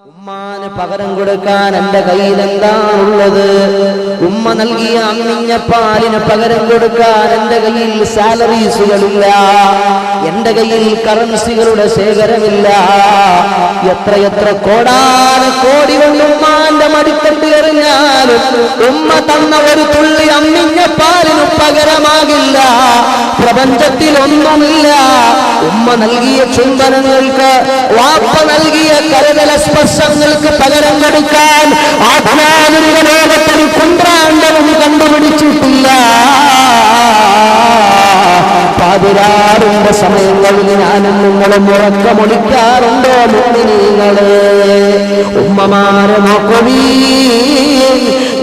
ഉമ്മാന് പകരം കൊടുക്കാൻ എന്റെ കയ്യിൽ എന്താണുള്ളത്? ഉമ്മ നൽകിയ അമ്മിഞ്ഞ പാലിന് പകരം കൊടുക്കാൻ എന്റെ കയ്യിൽ സാലറീസുകളില്ല, എന്റെ കയ്യിൽ കറൻസികളുടെ ശേഖരമില്ല. എത്രയെത്ര കോടാനക്കോടി കൊണ്ട് ഉമ്മാന്റെ മടിത്തട്ടി എറിഞ്ഞാലും ഉമ്മ തന്ന ഒരു തുള്ളി അമ്മിഞ്ഞ പാലിന് പകരമാകില്ല. പ്രപഞ്ചത്തിലൊന്നുമില്ല. ഉമ്മ നൽകിയ ചുംബനങ്ങൾക്ക്, വാപ്പ നൽകിയ കരുതല സ്പർശങ്ങൾക്ക് പകരം കൊടുക്കാൻ ആധുനിക ലോകത്തിന് കുന്ത്രാണ്ടവും കണ്ടുപിടിച്ചിട്ടില്ല. പാതിരാറിന്റെ സമയങ്ങളിൽ ഞാനും നിങ്ങളും ഉറക്കമൊളിക്കാറുണ്ടോ? മുഅ്മിനീങ്ങളെ, ഉമ്മമാരെ നോക്കുവീ.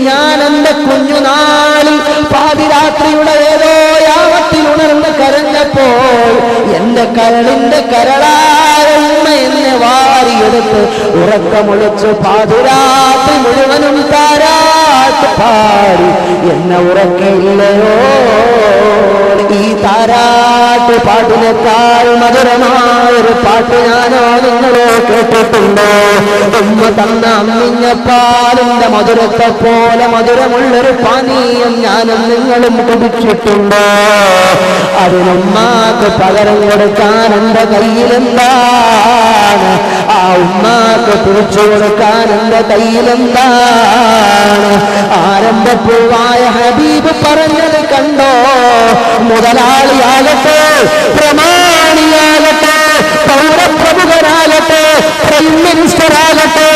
ഞാൻ എന്റെ കുഞ്ഞുനാളിൽ പാതിരാത്രിയുടെ ഏതോ യാമത്തിൽ ഉണർന്ന് കരഞ്ഞപ്പോൾ എന്റെ കരളിന്റെ കരളായ ഉമ്മ എന്നെ വാരിയെടുത്ത് ഉറക്കമൊളിച്ച് പാതിരാത്രി മുഴുവനും താരാട്ട് പാടി എന്നെ ഉറക്കിയില്ലയോ? ഈ താരാട്ട് പാട്ടിനേക്കാൾ മധുരമായൊരു പാട്ട് ഞാനോ നിങ്ങളോ കേട്ടിട്ടുണ്ടോ? ഉമ്മ തന്ന അമ്മിഞ്ഞ പാലിന്റെ മധുരത്തെ പോലെ മധുരമുള്ളൊരു പാനീയം ഞാനും നിങ്ങളും കുടിച്ചിട്ടുണ്ടോ? അതിനുമ്മാക്ക് പകരം കൊടുക്കാൻ എന്റെ കയ്യിലെന്താണ്? ആ ഉമ്മാക്ക് തിരിച്ചു കൊടുക്കാൻ എന്റെ കയ്യിലെന്താണ്? ആരംഭപ്പൂവായ ഹബീബ് പറഞ്ഞത് കണ്ടോ? മുതലാളിയാകട്ടെ, പ്രമാണിയാകട്ടെ, പൗരപ്രമുഖരാകട്ടെ, പ്രൈം മിനിസ്റ്ററാകട്ടെ,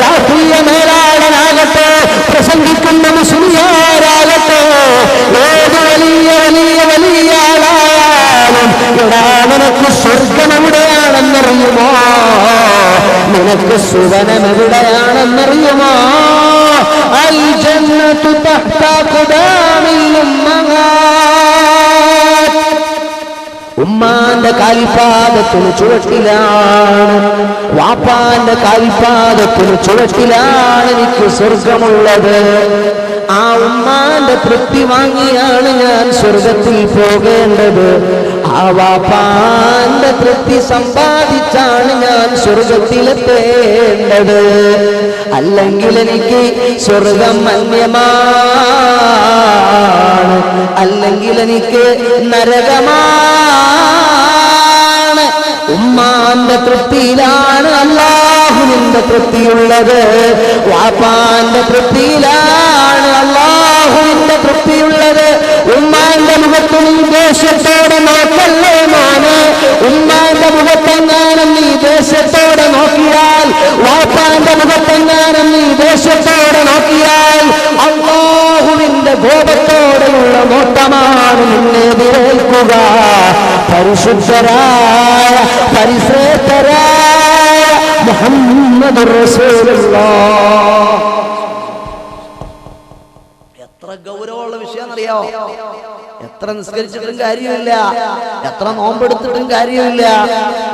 രാഷ്ട്രീയ മേലാളനാകട്ടെ, പ്രസംഗിക്കുന്ന മുസ്ലിയാരാകട്ടെ, ഏത് വലിയ വലിയ വലിയ ആളായാലും എടാ, നിനക്ക് സ്വർഗം എവിടെയാണെന്നറിയുമോ? നിനക്ക് സുവനം എവിടെയാണെന്നറിയുമോ? അൽ ജന്നത്തു തഹ്ത ഖുദാമിൽ ഉമ്മഹാത്ത്. ഉമ്മാന്റെ കാൽപാദത്തിന് ചുവട്ടിലാണ്, വാപ്പാന്റെ കാൽപാദത്തിന് ചുവട്ടിലാണ് എനിക്ക് സ്വർഗമുള്ളത്. ആ ഉമ്മാന്റെ തൃപ്തി വാങ്ങിയാണ് ഞാൻ സ്വർഗത്തിൽ പോകേണ്ടത്. ആ വാപ്പാന്റെ തൃപ്തി സമ്പാദിച്ചാണ് ഞാൻ സ്വർഗത്തിലെത്തേണ്ടത്. അല്ലെങ്കിൽ എനിക്ക് സ്വർഗം അന്യമാണ്, അല്ലെങ്കിൽ എനിക്ക് നരകമാണ്. ഉമ്മാന്റെ തൃപ്തിയിലാണ് അല്ലാഹുവിന്റെ തൃപ്തിയുള്ളത്. വാപ്പാന്റെ തൃപ്തിയിലാണ് അല്ലാഹുവിന്റെ തൃപ്തിയുള്ളത്. ഉമ്മാന്റെ മുഖത്ത് നീ ദേഷ്യത്തോടെ നോക്കല്ലേ മോനെ? ഉമ്മാന്റെ മുഖത്തെങ്ങാനും നീ ദേഷ്യത്തോടെ നോക്കിയാൽ, വാപ്പാന്റെ മുഖത്തെങ്ങാനും നീ ദേഷ്യത്തോടെ നോക്കിയാൽ, അല്ലാഹുവിന്റെ കോപത്തോടെയുള്ള നോട്ടമാണ് നിന്നെ എതിരേൽക്കുക. പരിശുദ്ധരായ പരിശ്രേഷ്ഠരായ മുഹമ്മദുർ റസൂലുള്ളാഹ്. എത്ര ഗൗരവമുള്ള വിഷയമെന്നറിയാവോ? എത്ര നിസ്കരിച്ചിട്ടും കാര്യമില്ല, എത്ര നോമ്പെടുത്തിട്ടും കാര്യമില്ല,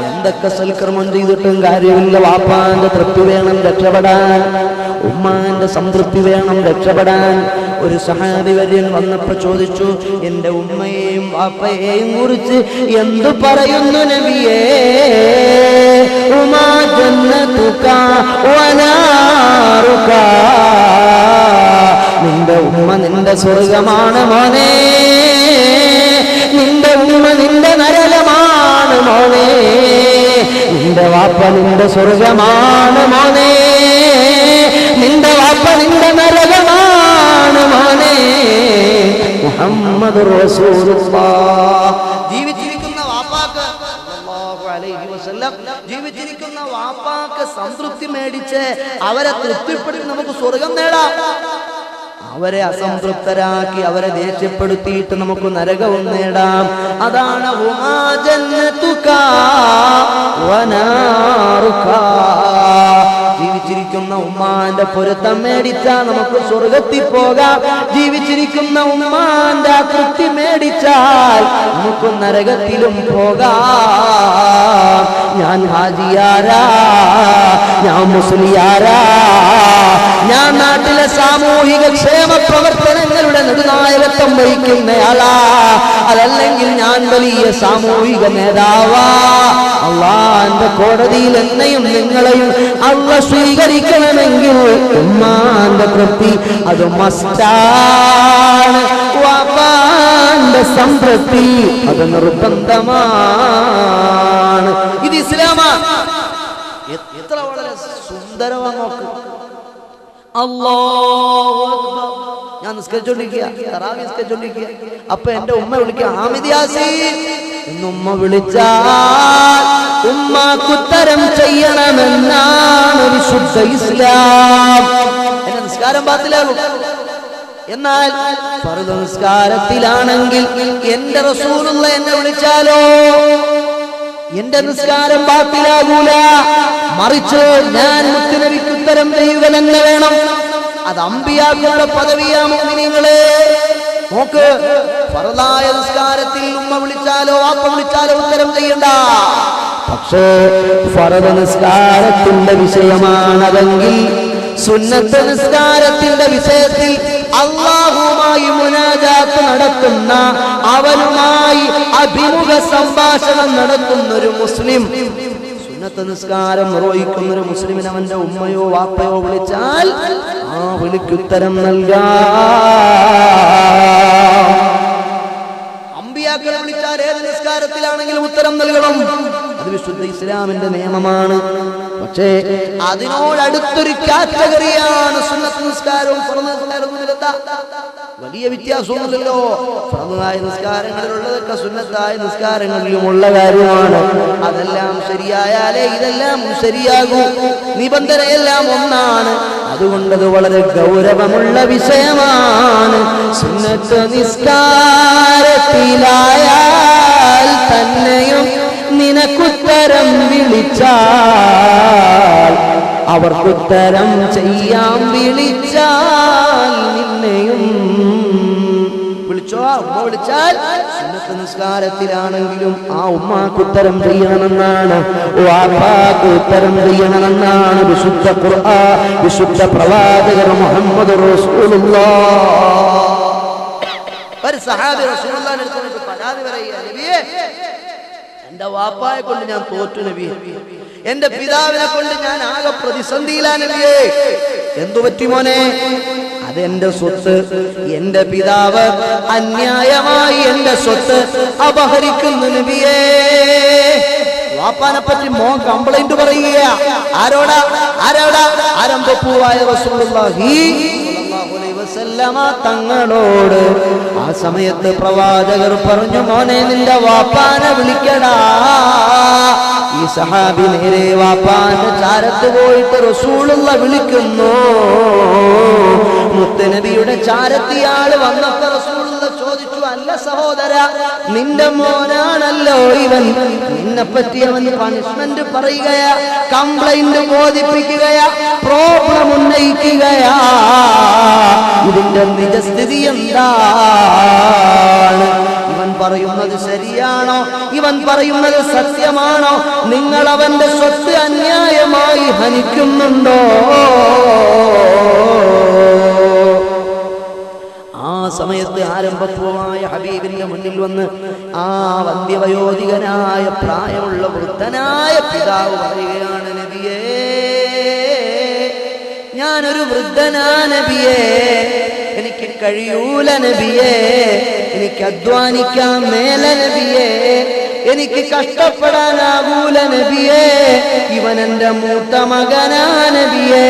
എന്തൊക്കെ സൽക്കർമ്മം ചെയ്തിട്ടും കാര്യമില്ല. വാപ്പാന്റെ തൃപ്തി വേണം രക്ഷപ്പെടാൻ, ഉമ്മാന്റെ സംതൃപ്തി വേണം രക്ഷപ്പെടാൻ. ഒരു സഹാബി വര്യൻ വന്നപ്പോ ചോദിച്ചു, എന്റെ ഉമ്മയെയും വാപ്പയെയും കുറിച്ച് എന്തു പറയുന്നു നബിയേ? ഉമാ ജന്നതുക വനാറുക. നിന്റെ ഉമ്മ നിന്റെ സ്വർഗമാണ് മോനെ, നിന്റെ ഉമ്മ നിന്റെ നരകമാണ് മോനെ. നിന്റെ വാപ്പ നിന്റെ സ്വർഗമാണ് മോനെ, നിന്റെ വാപ്പ നിന്റെ നരകമാണ് മോനെ. മുഹമ്മദുർ റസൂലുള്ളാഹ്. ജീവിച്ചിരിക്കുന്ന വാപ്പാക്ക് സല്ലല്ലാഹു അലൈഹി വസല്ലം, ജീവിച്ചിരിക്കുന്ന വാപ്പാക്ക് സംതൃപ്തി മേടിച്ച് അവരെ തൃപ്തിപ്പെടുത്തി നമുക്ക് സ്വർഗം നേടാം. അവരെ അസംതൃപ്തരാക്കി, അവരെ ദേഷ്യപ്പെടുത്തിയിട്ട് നമുക്ക് നരകവും നേടാം. അതാണ് ഉമാ ജന്നതുക വനാറുക. ജീവിച്ചിരിക്കുന്ന ഉമ്മാന്റെ പൊരുത്തം മേടിച്ചാൽ നമുക്ക് സ്വർഗത്തിൽ പോകാം. ജീവിച്ചിരിക്കുന്ന ഉമ്മാന്റെ തൃപ്തി മേടിച്ചാൽ നമുക്ക് നരകത്തിലും പോകാം. ഞാൻ ഹാജിയാരാ, ഞാൻ മുസ്ലിയാരാ, ഞാൻ നാട്ടിലെ സാമൂഹിക ക്ഷേമ പ്രവർത്തനങ്ങളുടെ നെടുനായകത്വം വഹിക്കുന്നയാളാ, അതല്ലെങ്കിൽ ഞാൻ വലിയ സാമൂഹിക നേതാവാ. അള്ളാന്റെ കോടതിയിൽ എന്നെയും നിങ്ങളെയും അള്ള സ്വീകരിക്കണമെങ്കിൽ ഉമ്മാന്റെ തൃപ്തി അത് മസ്റ്റാണ്. വാപ്പാന്റെ സംതൃപ്തി അത് നിർബന്ധമാണ്. ഇത് ഇസ്ലാമാണ്. എത്ര വളരെ സുന്ദരമാണ് നോക്ക്. അല്ലാഹു അക്ബർ. ഞാൻ നിസ്കരിച്ചോണ്ടിരിക്കുക, തറാവീഹ് നിസ്കരിച്ചോണ്ടിരിക്കുക. അപ്പൊ എന്റെ ഉമ്മ വിളിക്കുക, ഹാമിദ് യാസീൻ എന്നുമ്മ വിളിച്ചാൽ ഉമ്മാക്കുത്തരം ചെയ്യണമെന്നാണ് വിശുദ്ധ ഇസ്ലാം. എന്റെ നിസ്കാരം ബാത്തിലാകും. എന്നാൽ ഫർദ് നിസ്കാരത്തിലാണെങ്കിൽ എന്റെ റസൂലുള്ള എന്നെ വിളിച്ചാലോ എന്റെ നിസ്കാരം ബാത്തിലാകൂല. മറിച്ച് ഞാൻ മുത്തുനബിക്ക് ഉത്തരം ചെയ്യുക തന്നെ വേണം. അത് അമ്പിയാക്കളുടെ പദവിയാ. മുഅ്മിനീങ്ങളെ നോക്ക്, ഫർദായ നിസ്കാരത്തിൽ ഉമ്മ വിളിച്ചാലോ വാപ്പ വിളിച്ചാലോ ഉത്തരം ചെയ്യണ്ട. പക്ഷേ ഫർദ് നിസ്കാരത്തിന്റെ വിഷയമാണതെങ്കിൽ സുന്നത്ത് നിസ്കാരത്തിന്റെ വിഷയത്തിൽ അല്ലാഹുവുമായി മുനാജാത്ത് നടത്തുന്ന, അവനുമായി അഭിമുഖ സംഭാഷണം നടത്തുന്ന ഒരു മുസ്ലിം, സുന്നത്ത് നിസ്കാരം നിർവഹിക്കുന്ന ഒരു മുസ്ലിമിന് അവന്റെ ഉമ്മയോ വാപ്പയോ വിളിച്ചാൽ ആ വിളിക്കുത്തരം നൽകാം. അമ്പിയാക്കളെ വിളിച്ചാൽ ഏത് നിസ്കാരത്തിലാണെങ്കിലും ഉത്തരം നൽകണം. അത് വിശുദ്ധ ഇസ്ലാമിന്റെ നിയമമാണ്. പക്ഷേ അതിനോടടുത്തൊരു കാറ്റഗറിയാണ് സുന്നത്ത് നിസ്കാരവും ഫർദ് നിസ്കാരവും. വലിയ വ്യത്യാസമൊന്നുമില്ലല്ലോ. ഫർദായ നിസ്കാരങ്ങളിലുള്ളതൊക്കെ സുന്നത്തായ നിസ്കാരങ്ങളിലുമുള്ള കാര്യമാണ്. അതെല്ലാം ശരിയായാലേ ഇതെല്ലാം ശരിയാകൂ. നിബന്ധനയെല്ലാം ഒന്നാണ്. അതുകൊണ്ടത് വളരെ ഗൗരവമുള്ള വിഷയമാണ്. സുന്നത്ത് നിസ്കാരത്തിലായാൽ തന്നെയും നിനക്കുത്തരം വിളിച്ചാൽ, അവർക്കുത്തരം ചെയ്യാൻ വിളിച്ചാൽ നിന്നെയും വിളിച്ചോ. ഉമ്മ വിളിച്ചാൽ സുന്നത്ത് നിസ്കാരത്തിലാണെങ്കിലും ആ ഉമ്മാക്കുത്തരം ചെയ്യണമെന്നാണ്, വാപ്പാക്ക് ഉത്തരം ചെയ്യണമെന്നാണ് വിശുദ്ധ ഖുർആൻ, വിശുദ്ധ പ്രവാചകർ മുഹമ്മദ് റസൂലുള്ളാഹ്. ഒരു സഹാബി റസൂലുള്ളാഹിന്റെ അടുത്ത് പരാതി പറയുക, നബിയേ എന്റെ വാപ്പായെ കൊണ്ട് ഞാൻ തോറ്റു നബിയേ, എന്റെ പിതാവിനെ കൊണ്ട് ഞാൻ ആകെ പ്രതിസന്ധിയിലാണ് നബിയേ. എന്തു പറ്റി മോനെ? അതെന്റെ സ്വത്ത്, എന്റെ പിതാവ് അന്യായമായി എന്റെ സ്വത്ത് അപഹരിക്കുന്നു നബിയേ. വാപ്പാനെ പറ്റി മോൻ കംപ്ലൈന്റ് പറയുക. ആരോടാ? ആരംഭപ്പൂവായ റസൂലുള്ളാഹി തങ്ങളോട്. ആ സമയത്ത് പ്രവാചകർ പറഞ്ഞു, മോനെ നിന്റെ വാപ്പാനെ വിളിക്കടാ. ഈ സഹാബി നേരെ വാപ്പാന്റെ ചാരത്ത് പോയിട്ട് റസൂലുള്ള വിളിക്കുന്നു. മുത്തുനബിയുടെ ചാരത്തിയാള് വന്നപ്പോ റസൂലുള്ള ചോദിച്ചു, അല്ല സഹോദര, നിന്റെ മോനാണല്ലോ ഇവൻ, നിന്നെ പറ്റി അവൻ പണിഷ്മെന്റ് പറയുകയാ, കംപ്ലൈന്റ് ബോധിപ്പിക്കുകയാ, പ്രോബ്ലം ഉന്നയിക്കുകയാ. ഇതിന്റെ നിജസ്ഥിതി എന്താണ്? ഇവൻ പറയുന്നത് ശരിയാണോ? ഇവൻ പറയുന്നത് സത്യമാണോ? നിങ്ങൾ അവന്റെ സ്വത്ത് അന്യായമായി ഹനിക്കുന്നുണ്ടോ? ആ സമയത്ത് ആരംഭപൂർവമായ ഹബീബിന്റെ മുന്നിൽ വന്ന് ആ വന്ധ്യവയോധികനായ പ്രായമുള്ള വൃദ്ധനായ പിതാവ് പറയുകയാണ്, നബിയേ, ഞാനൊരു വൃദ്ധനാ നബിയേ, എനിക്ക് കഴിയൂല നബിയേ, എനിക്ക് അധ്വാനിക്കാൻ മേല നബിയേ, എനിക്ക് കഷ്ടപ്പെടാനാകൂല നബിയേ. ഇവൻ എന്റെ മൂത്ത മകനാ നബിയേ,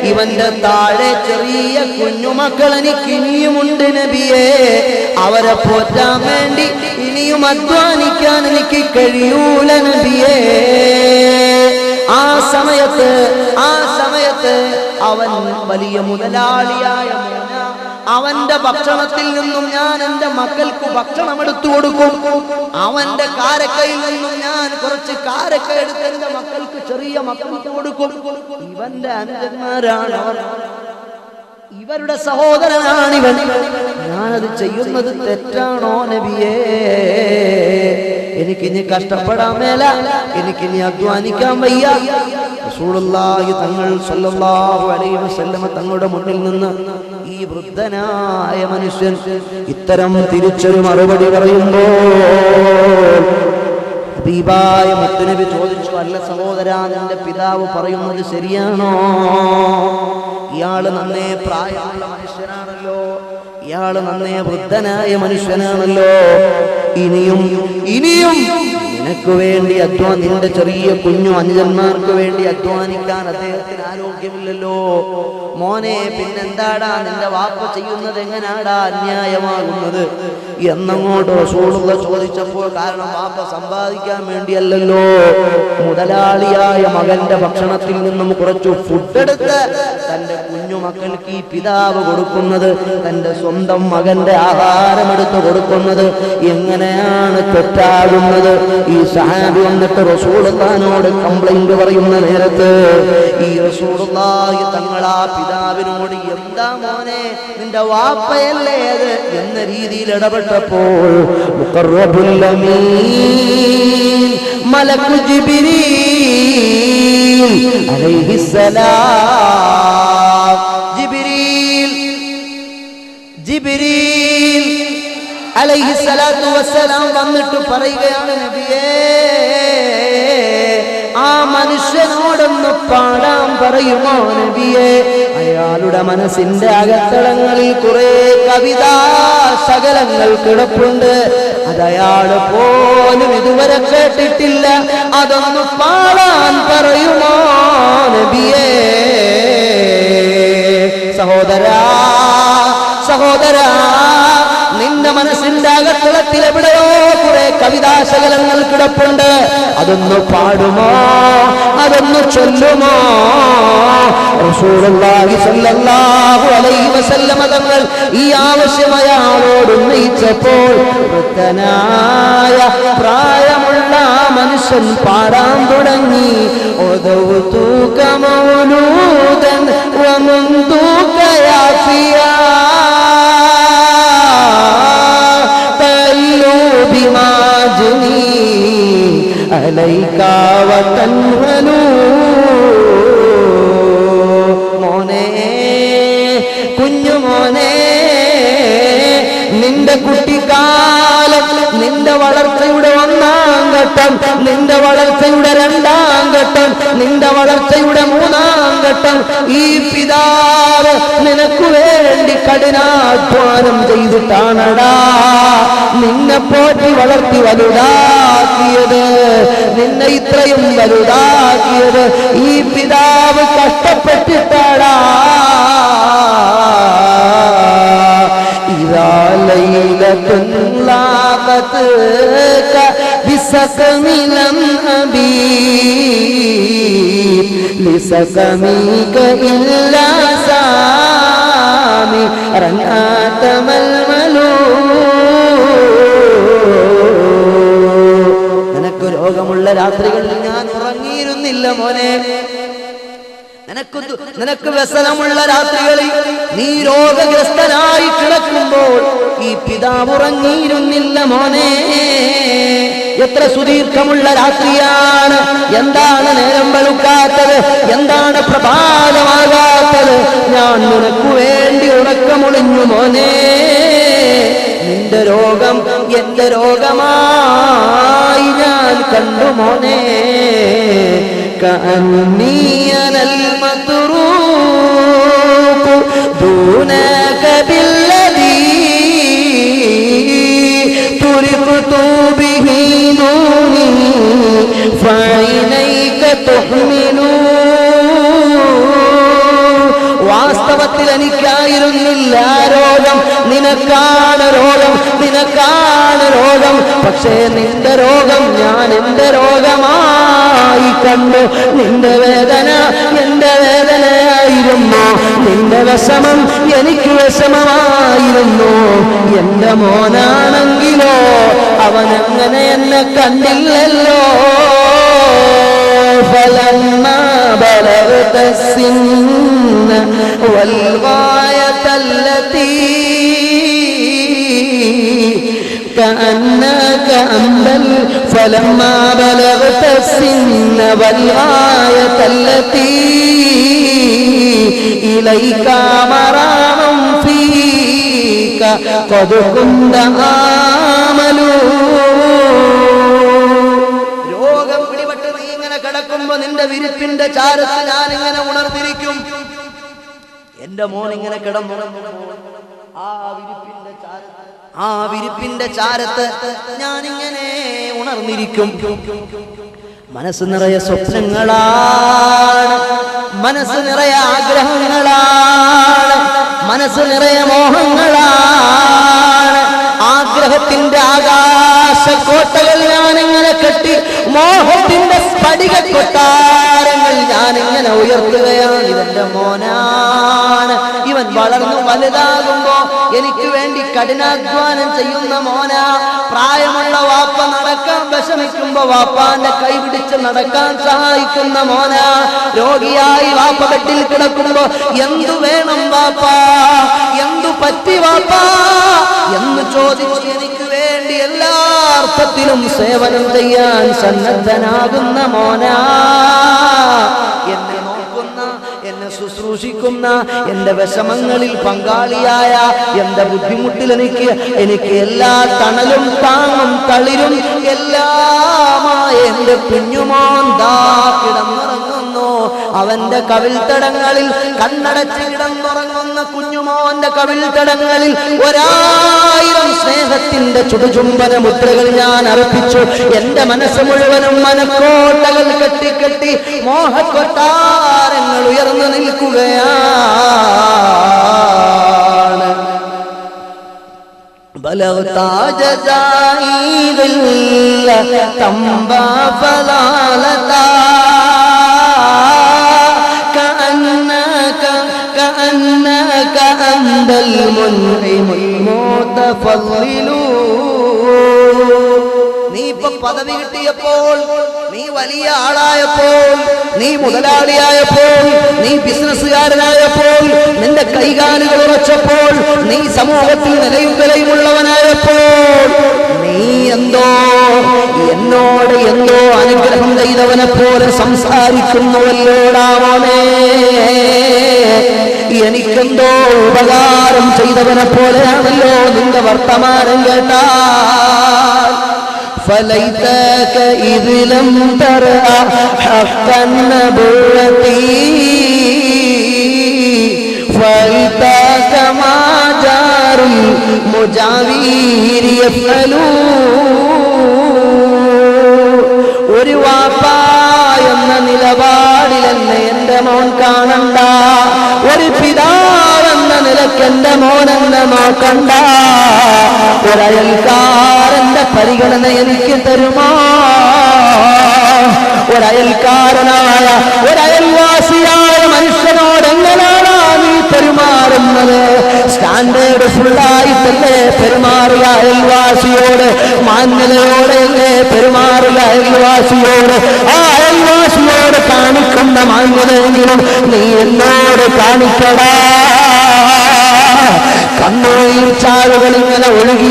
ഇവന്റെ താഴെ ചെറിയ കുഞ്ഞുമക്കൾ എനിക്ക് ഇനിയുമുണ്ട് നബിയേ, അവരെ പോറ്റാൻ വേണ്ടി ഇനിയും അധ്വാനിക്കാൻ എനിക്ക് കഴിയൂല നബിയേ. ആ സമയത്ത് അവൻ വലിയ മുതലാളിയായ അവന്റെ ഭക്ഷണത്തിൽ നിന്നും ഞാൻ എന്റെ മക്കൾക്ക് ഭക്ഷണം എടുത്തു കൊടുക്കും. അവന്റെ കാരക്കയിൽ നിന്നും ഞാൻ കുറച്ച് കാരക്ക എടുത്ത് എന്റെ മക്കൾക്ക്, ചെറിയ മക്കൾക്ക് കൊടുക്കും. ഇവന്റെ അനുജന്മാരാണ് അവർ, ഇവരുടെ സഹോദരനാണിവൻ. ഞാനത് ചെയ്യുന്നത് തെറ്റാണോ നബിയേ? എനിക്കിനി കഷ്ടപ്പെടാൻ മേല, എനിക്കിനി അധ്വാനിക്കാൻ വയ്യ. റസൂലുള്ളാഹി തങ്ങൾ സല്ലല്ലാഹു അലൈഹി വസല്ലമ തങ്ങളുടെ മുന്നിൽ നിന്ന് ഈ വൃദ്ധനായ മനുഷ്യൻ ഇത്തരം തിരിച്ചൊരു മറുപടി പറയുമ്പോൾ ഹബീബായ മുത്തുനബി ചോദിച്ചു, അല്ല സഹോദരാ, നിന്റെ പിതാവ് പറയുന്നത് ശരിയാണോ? ഇയാള് നന്നേ പ്രായമുള്ള മനുഷ്യനാണല്ലോ, ഇയാള് നന്നേ വൃദ്ധനായ മനുഷ്യനാണല്ലോ. ഇനിയും നിനക്ക് വേണ്ടി നിന്റെ ചെറിയ കുഞ്ഞു അനുജന്മാർക്ക് വേണ്ടി അധ്വാനിക്കാൻ അദ്ദേഹത്തിന് ആരോഗ്യമില്ലല്ലോ. മോനെ, പിന്നെന്താടാ നിന്റെ വാപ്പ ചെയ്യുന്നത്? എങ്ങനാടാ അന്യായമാകുന്നത് എന്നങ്ങോട്ട് റസൂലുള്ളാഹി ചോദിച്ചപ്പോൾ, കാരണം വാപ്പ സമ്പാദിക്കാൻ വേണ്ടിയല്ലല്ലോ, മുതലാളിയായ മകന്റെ ഭക്ഷണത്തിൽ നിന്നും കുറച്ച് ഫുഡെടുത്ത് തന്റെ കുഞ്ഞു മക്കൾക്ക് ഈ പിതാവ് കൊടുക്കുന്നത്, തന്റെ സ്വന്തം മകന്റെ ആഹാരമെടുത്ത് കൊടുക്കുന്നത് എങ്ങനെയാണ് തെറ്റാകുന്നത്? ഈ സഹാബി വന്നിട്ട് റസൂലുള്ളാഹിനോട് കംപ്ലൈന്റ് പറയുന്ന നേരത്ത് ഈ റസൂലുള്ളാഹി തങ്ങളാ പിതാവിനോട്, എന്താ മോനെ, നിന്റെ വാപ്പയല്ലേ അത് എന്ന രീതിയിൽ ഇടപെട്ടപ്പോൾ മുഖറബുൽ അമീൻ മലക്കു ജിബ്രീൽ അലൈഹിസ്സലാം, ജിബ്രീൽ അലൈഹിസ്സലാത്തു വസ്സലാം വന്നിട്ട് പറയുകയാണ്, നബിയേ, ആ മനുഷ്യനോടൊന്ന് പാടാൻ പറയുമോ നബിയേ? അയാളുടെ മനസ്സിന്റെ അകത്തളങ്ങളിൽ കുറെ കവിതാ ശകലങ്ങൾ കിടപ്പുണ്ട്, അതയാള് പോലും ഇതുവരെ കേട്ടിട്ടില്ല, അതൊന്ന് പാടാൻ പറയുമോ നബിയേ? സഹോദരാ, നിന്റെ മനസ്സിന്റെ അകത്തളത്തിൽ എവിടെയോ കുറെ കവിതാശകലങ്ങൾ കിടപ്പുണ്ട്, അതൊന്ന് പാടുമോ, അതൊന്ന് ചൊല്ലുമോ? റസൂലുള്ളാഹി സ്വല്ലല്ലാഹു അലൈഹി വസല്ലം തങ്ങൾ ഈ ആവശ്യം അയാളോട് ഉന്നയിച്ചപ്പോൾ വൃദ്ധനായ പ്രായമുള്ള മനുഷ്യൻ പാടാൻ തുടങ്ങി, ഉദൗതുക മൗലൂദൻ വമന്തുക യാഫിയാ അലൈകാ വതൻവലൂ. മോനെ, കുഞ്ഞുമോനെ, നിന്റെ കുട്ടിക്കാലം, നിന്റെ വളർച്ചയുടെ ഒന്നാം ഘട്ടം, നിന്റെ വളർച്ചയുടെ രണ്ടാം ഘട്ടം, നിന്റെ വളർച്ചയുടെ മൂന്നാം ഘട്ടം ഈ പിതാവ് നിനക്ക് വേണ്ടി കഠിനാധ്വാനം ചെയ്തിട്ടാണടാ നിന്നെ പോറ്റി വളർത്തി വലുതാക്കിയത്, നിന്നെ ഇത്രയും വലുതാക്കിയത് ഈ പിതാവ് കഷ്ടപ്പെട്ടിട്ടാടാ. ഇദാ ലൈലത്തുൻ ലാഖത്ക ബിസഖമിലം അബീ ലിസഖമിക ഇല്ലാ സാമി റനാതമൽമലൂ. നിനക്ക് രോഗമുള്ള രാത്രികളിൽ ഞാൻ ഉറങ്ങിയിരുന്നില്ല മോനെ, നിനക്ക് വ്യസനമുള്ള രാത്രികളിൽ നീ രോഗഗ്രസ്തനായി കിടക്കുമ്പോൾ ഈ പിതാവ് ഉറങ്ങിയിരുന്നില്ല മോനെ. എത്ര സുദീർഘമുള്ള രാത്രിയാണ്, എന്താണ് നേരം വെളുക്കാത്തത്, എന്താണ് പ്രഭാതമാകാത്തത്? ഞാൻ നിനക്ക് വേണ്ടി ഉറക്കമൊളിഞ്ഞു മോനെ. നിന്റെ രോഗം എന്റെ രോഗമായി ഞാൻ കണ്ടു മോനെ. കഅന്നീ അനൽ മത്റൂഖ് ദൂനക ബില്ലദീ തുരിഖ്തു ബിഹി നൂനി ഫൈനൈക തുഹ്മിലൂ. വാസ്തവത്തിൽ എനിക്കായിരുന്നില്ല രോഗം, നിനക്കാണ് രോഗം, നിനക്കാണ് രോഗം. പക്ഷേ നിന്റെ രോഗം ഞാൻ എന്റെ രോഗമായി കണ്ടു. നിന്റെ വേദന എന്റെ വേദനയായിരുന്നു, നിന്റെ വിഷമം എനിക്ക് വിഷമമായിരുന്നു. എന്റെ മോനാണെങ്കിലോ അവനങ്ങനെ എന്നെ കണ്ടില്ലല്ലോ. فلما بلغت السن والغاية التي كأنك أنبل فلما بلغت السن والغاية التي إليك مرام فيك قد كنت آمل. നിന്റെ വിരിപ്പിന്റെ ചാരത്ത് ഞാൻ ഇങ്ങനെ ഉണർന്നിരിക്കും. എന്റെ മോൻ ഇങ്ങനെ കിടന്നുറങ്ങുമ്പോൾ ആ വിരിപ്പിന്റെ ചാരത്ത് ഞാനിങ്ങനെ ഉണർന്നിരിക്കും. മനസ്സ് നിറയെ സ്വപ്നങ്ങളാണ്, മനസ്സ് നിറയെ ആഗ്രഹങ്ങളാണ്, മനസ്സ് നിറയെ മോഹങ്ങളാണ്. ആഗ്രഹത്തിന്റെ ആകാശക്കോട്ടകൾ ഞാനിങ്ങനെ കെട്ടി, മോഹത്തിന്റെ സ്ഫടിക കൊട്ടാരങ്ങൾ ഞാനിങ്ങനെ ഉയർത്തുകയാണ്. ഇവന്റെ മോനാണ്, ഇവൻ വളർന്നു വലുതാകുമ്പോ എനിക്ക് വേണ്ടി കഠിനാധ്വാനം ചെയ്യുന്ന മോനാ. പ്രായമുള്ള വാപ്പ നടക്കാൻ വിഷമിക്കുമ്പോ വാപ്പാന്റെ കൈ പിടിച്ച് നടക്കാൻ സഹായിക്കുന്ന മോനാ. രോഗിയായി വാപ്പ ബെഡിൽ കിടക്കുമ്പോ എന്തു വേണം വാപ്പാ, എന്തു പറ്റി വാപ്പാ എന്ന് ചോദിച്ച് എനിക്ക് വേണ്ടി എല്ലാ അർത്ഥത്തിലും സേവനം ചെയ്യാൻ സന്നദ്ധനാകുന്ന മോനാ. എന്നെ നോക്കുന്ന, എന്നെ ശുശ്രൂഷിക്കുന്ന, എന്റെ വിഷമങ്ങളിൽ പങ്കാളിയായ, എന്റെ ബുദ്ധിമുട്ടിൽ എനിക്ക് എല്ലാ തണലും താങ്ങും തളിരും എല്ലാമായ എന്റെ കുഞ്ഞുമോൻ ദാ കിടന്നുറങ്ങുന്നു. അവന്റെ കവിൾത്തടങ്ങളിൽ, കണ്ണടച്ച് കിടന്നുറങ്ങുന്ന കുഞ്ഞുമോന്റെ കവിൾത്തടങ്ങളിൽ 1000 സ്നേഹത്തിന്റെ ചുടുചുംബന മുദ്രകൾ ഞാൻ അർപ്പിച്ചു. എന്റെ മനസ്സ് മുഴുവനും മനക്കോട്ടകൾ കെട്ടിക്കെട്ടി മോഹക്കൊട്ടാരങ്ങൾ ഉയർന്നു നിൽക്കുകയാണ്. ബലഗ്താ ജസാഇൽ തംബ ഫലാലതാ كأنك أنت المنعم المتفضل. നീ ഇപ്പൊ പദവി കിട്ടിയപ്പോൾ, നീ വലിയ ആളായപ്പോൾ, നീ മുതലാളിയായപ്പോൾ, നീ ബിസിനസ്സുകാരനായപ്പോൾ, നിന്റെ കൈകാലുകൾ ഉറച്ചപ്പോൾ, നീ സമൂഹത്തിൽ നിലയും വിലയുമുള്ളവനായപ്പോൾ, നീ എന്നോട് എന്തോ അനുഗ്രഹം ചെയ്തവനെ പോലെ സംസാരിക്കുന്നുവല്ലോടാമോനെ. എനിക്കെന്തോ ഉപകാരം ചെയ്തവനെ പോലെയാണല്ലോ നിന്റെ വർത്തമാനം കേട്ടാൽ. فليتك إذ لم ترى حق النبوة فليتك ما جار المجاوير يفعلون. ഒരു വാപ്പ എന്ന നിലപാടിൽ എന്നെ എന്റെ മോൻ കാണണ്ട, ഒരു പിതാവെന്ന നിലയ്ക്ക് എന്റെ മോൻ എന്നെ നോക്കണ്ട. ഒരയൽക്കാരന്റെ പരിഗണന എനിക്ക് തരുമോ? ഒരയൽക്കാരനായ, ഒരയൽവാസിയായ മനുഷ്യനോട് എങ്ങനെയാണ് നീ പെരുമാറുന്നത്? സ്റ്റാൻഡേർഡ് ഫുള്ളായിട്ടല്ലേ പെരുമാറുക അയൽവാസിയോട്? മാന്യതയോടെയല്ലേ പെരുമാറുക അയൽവാസിയോട്? ആ അയൽവാസിയോട് കാണിക്കുന്ന മാന്യതയെങ്കിലും നീ എന്നോട് കാണിക്കടാ. കണ്ണുനീർ ചാലുകൾ ഇങ്ങനെ ഒഴുകി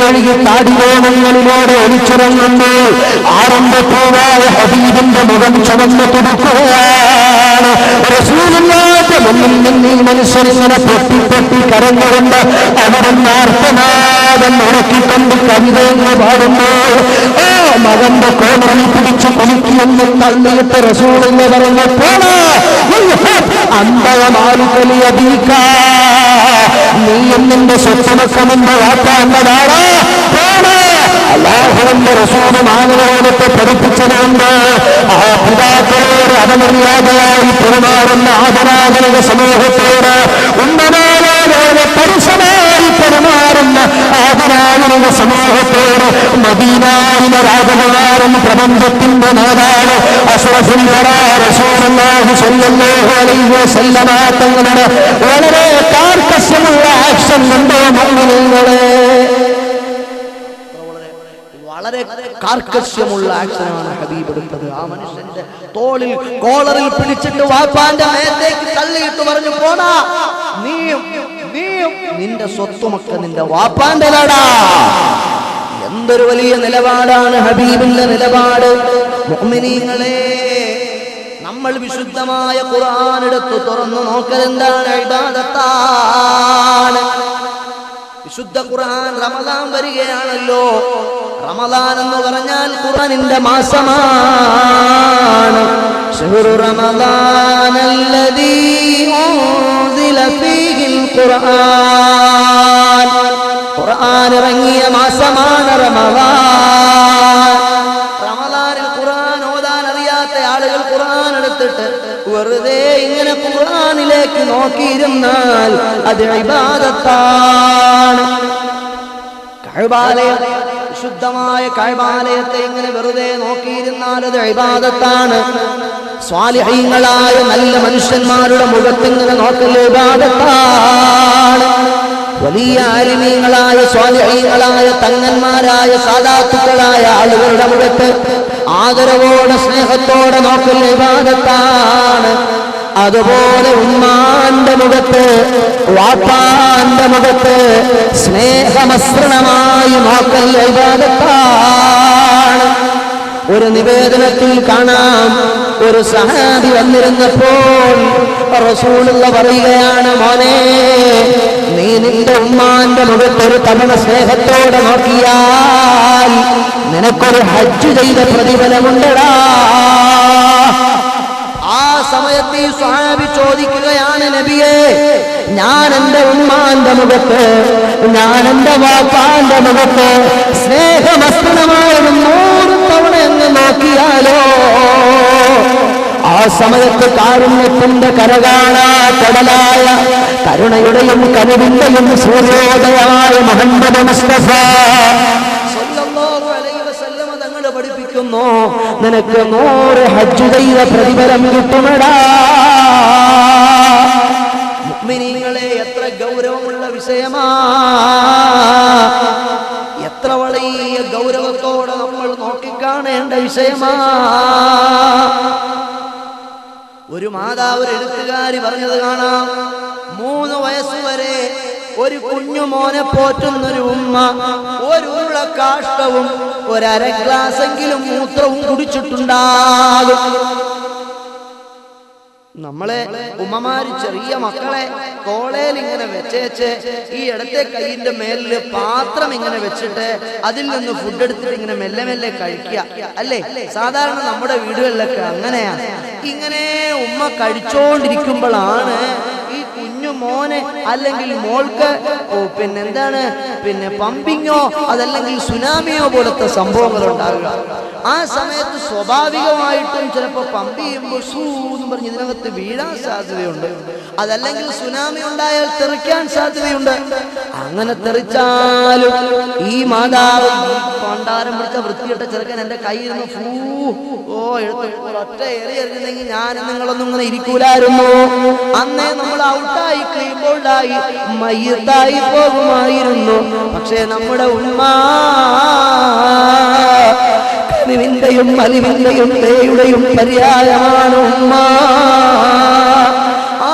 താടികോണങ്ങളിലൂടെ ഒലിച്ചിറങ്ങുന്നു. ആരംഭപ്പൂവായ ഹബീബിന്റെ മുഖം ചുവന്നു തുടുക്കുകയാണ്. റസൂലുള്ളാഹിന്റെ മുന്നിൽ നിന്ന് ഈ മനുഷ്യരിങ്ങനെ പൊട്ടി കരഞ്ഞുകൊണ്ട് അവിടുന്ന് ആർത്തനാദം ഉറക്കിക്കൊണ്ട് കവിതയെന്ന് പാടുന്നു. ഓ മകന്റെ കോണറിൽ പിടിച്ചു കുലുക്കിയെന്ന് തള്ളിയിട്ട് റസൂലെന്ന് പറഞ്ഞു, പോടാ അന്തമാലിക്കലിയതീക്ക, നീയും നിന്റെ സ്വത്തുമക്കമെന്ന് വാക്കാണ്ടതാടാ, പോടാ. അല്ലാഹുവിന്റെ റസൂല് മാനവരോടൊക്കെ പഠിപ്പിച്ചതുകൊണ്ട് ആ പിതാക്കളോട് അപമര്യാദയായി പെരുമാറുന്ന ആദരാധനിക സമൂഹത്തോട് ഉന്നതനായ പരുഷമായി പെരുമാറുന്ന ആദരാധനിക സമൂഹത്തോട് മദീനായിലെ രാജകുമാരൻ, പ്രപഞ്ചത്തിന്റെ നേതാവ് അഷ്റഫുൽ വറാ റസൂലുള്ളാഹി സ്വല്ലല്ലാഹു അലൈഹി വസല്ലമ തങ്ങളുടെ വളരെ കാർക്കശ്യമുള്ള ആക്ഷൻ കണ്ടോ മുഅ്മിനീങ്ങളെ? വളരെ കാർക്കശ്യമുള്ള ആക്ഷനാണ് ഹബീബ് എടുത്തത്. ആ മനുഷ്യന്റെ തോളിൽ കോളറിൽ പിടിച്ചിട്ട് വാപ്പാന്റെ മേത്തേക്ക് തള്ളിയിട്ട് പറഞ്ഞു, പോടാ, നീയും നിന്റെ സ്വത്തുമൊക്കെ നിന്റെ വാപ്പാന്റെതാടാ. എന്തൊരു വലിയ നിലപാടാണ് ഹബീബിന്റെ നിലപാട്. മുഅ്മിനീങ്ങളെ, നമ്മൾ വിശുദ്ധമായ ഖുർആൻ എടുത്ത് തുറന്നു നോക്കലെന്താണ്? ഇബാദത്താണ്. വിശുദ്ധ ഖുർആൻ റമദാൻ വരികയാണല്ലോ. റമദാൻ എന്ന് പറഞ്ഞാൽ ഖുർആനിന്റെ മാസമാണ്. ശഹ്റു റമദാനല്ലദീ ഉൻസില ഫീഹിൽ ഖുർആൻ. ഖുർആൻ ഇറങ്ങിയ മാസമാണ് റമദാൻ. റമദാനിൽ ഖുർആൻ ഓതാൻ അറിയാത്ത ആളുകൾ ഖുർആൻ എടുത്തിട്ട് വെറുതെ ഇങ്ങനെ ഖുർആനിലേക്ക് നോക്കിയിരുന്നാൽ അത് ഇബാദത്താണ്. കഅബാലയം, ശുദ്ധമായ കഅബാലയത്തെ ഇങ്ങനെ വെറുതെ നോക്കിയിരുന്നാൽ അത് ഇബാദത്താണ്. സ്വാലിഹീങ്ങളായ നല്ല മനുഷ്യന്മാരുടെ മുഖത്തിങ്ങനെ നോക്കൽ ഇബാദത്താണ്. വലിയ ആലിമീങ്ങളായ സ്വാലിഹീങ്ങളായ തങ്ങന്മാരായ സാദാത്തുക്കളായ ആളുകളുടെ മുഖത്ത് ആദരവോടെ സ്നേഹത്തോടെ നോക്കൽ ഇബാദത്താണ്. അതുപോലെ ഉമ്മാന്റെ മുഖത്ത് വാപ്പാന്റെ മുഖത്ത് സ്നേഹമസൃണമായി നോക്കൽ ഇബാദത്താണ്. ഒരു നിവേദനത്തിൽ കാണാം, ഒരു സഹാബി വന്നിരുന്നപ്പോൾ റസൂലുള്ള പറയുകയാണ്, മോനെ നീ നിന്റെ ഉമ്മാന്റെ മുഖത്ത് ഒരു തവണ സ്നേഹത്തോടെ നോക്കിയാൽ നിനക്കൊരു ഹജ്ജ് ചെയ്ത പ്രതിഫലമുണ്ടടാ. ആ സമയത്ത് ഈ സ്വഹാബി ചോദിക്കുകയാണ്, നബിയേ, ഞാൻ എന്റെ ഉമ്മാന്റെ മുഖത്ത്, ഞാൻ എന്റെ വാപ്പാന്റെ മുഖത്ത് സ്നേഹമസ്തമായ 100 തവണ എന്ന് നോക്കിയാലോ? ആ സമയത്ത് കാരുണ്യത്തിന്റെ കരകാണാ കടലായ കരുണയുടെയും കനിവിന്റെയും സൂര്യോദയമായ മുഹമ്മദ് മുസ്തഫ സല്ലല്ലാഹു അലൈഹി വസല്ലം തങ്ങൾ പഠിപ്പിക്കുന്നു, നിനക്ക് 100 ഹജ്ജ് ചെയ്ത പ്രതിഫലം കിട്ടുമെടാ. മുഅ്മിനീങ്ങളെ, എത്ര ഗൗരവമുള്ള വിഷയമാ, എത്ര വലിയ ഗൗരവത്തോടെ നമ്മൾ നോക്കിക്കാണേണ്ട വിഷയമാ. ഒരു മാതാവ്, ഒരു എഴുത്തുകാരി പറഞ്ഞത് കാണാം, 3 വയസ്സുവരെ ഒരു കുഞ്ഞു മോനെ പോറ്റുന്നൊരു ഉമ്മ ഒരു ഉരുള കാഷ്ടവും 1/2 ഗ്ലാസെങ്കിലും മൂത്രവും കുടിച്ചിട്ടുണ്ടാകും. നമ്മളെ ഉമ്മമാര് ചെറിയ മക്കളെ കോളേൽ ഇങ്ങനെ വെച്ചേച്ച് ഈ ഇടത്തെ കൈയിന്റെ മേലില് പാത്രം ഇങ്ങനെ വെച്ചിട്ട് അതിൽ നിന്ന് ഫുഡ് എടുത്തിട്ട് ഇങ്ങനെ മെല്ലെ മെല്ലെ കഴിക്കുക, അല്ലേ? സാധാരണ നമ്മുടെ വീടുകളിലൊക്കെ അങ്ങനെയാണ്. ഇങ്ങനെ ഉമ്മ കഴിച്ചോണ്ടിരിക്കുമ്പോഴാണ് ഈ കുഞ്ഞു മോനെ അല്ലെങ്കിൽ മോൾക്ക് പിന്നെ പമ്പിങ്ങോ അതല്ലെങ്കിൽ സുനാമിയോ പോലത്തെ സംഭവങ്ങൾ ഉണ്ടാകുക. ആ സമയത്ത് സ്വാഭാവികമായിട്ടും ചിലപ്പോൾ പമ്പ് ചെയ്യുമ്പോൾ എന്ന് പറഞ്ഞ് ഇതിനകത്ത് വീഴാൻ സാധ്യതയുണ്ട്. അതല്ലെങ്കിൽ സുനാമി ഉണ്ടായാൽ തെറിക്കാൻ സാധ്യതയുണ്ട്. അങ്ങനെ തെറിച്ചാലും ഈ മാതാവ് പണ്ടാരം പിടിച്ച വൃത്തിയിട്ട ചെറുക്കൻ എന്റെ കയ്യിൽ നിന്ന് ഒറ്റ എറിഞ്ഞെങ്കിൽ ഞാൻ നിങ്ങളൊന്നും ഇങ്ങനെ ഇരിക്കൂലായിരുന്നു. അന്നേ നമ്മൾ ഔട്ടായി കഴിയുമ്പോഴായി മയ്യത്തായി പോകുമായിരുന്നു. പക്ഷേ നമ്മുടെ ഉമ്മ കനിവിന്റെയും അലിവിന്റെയും ദയയുടെയും പര്യായമാണ് ഉമ്മ. ആ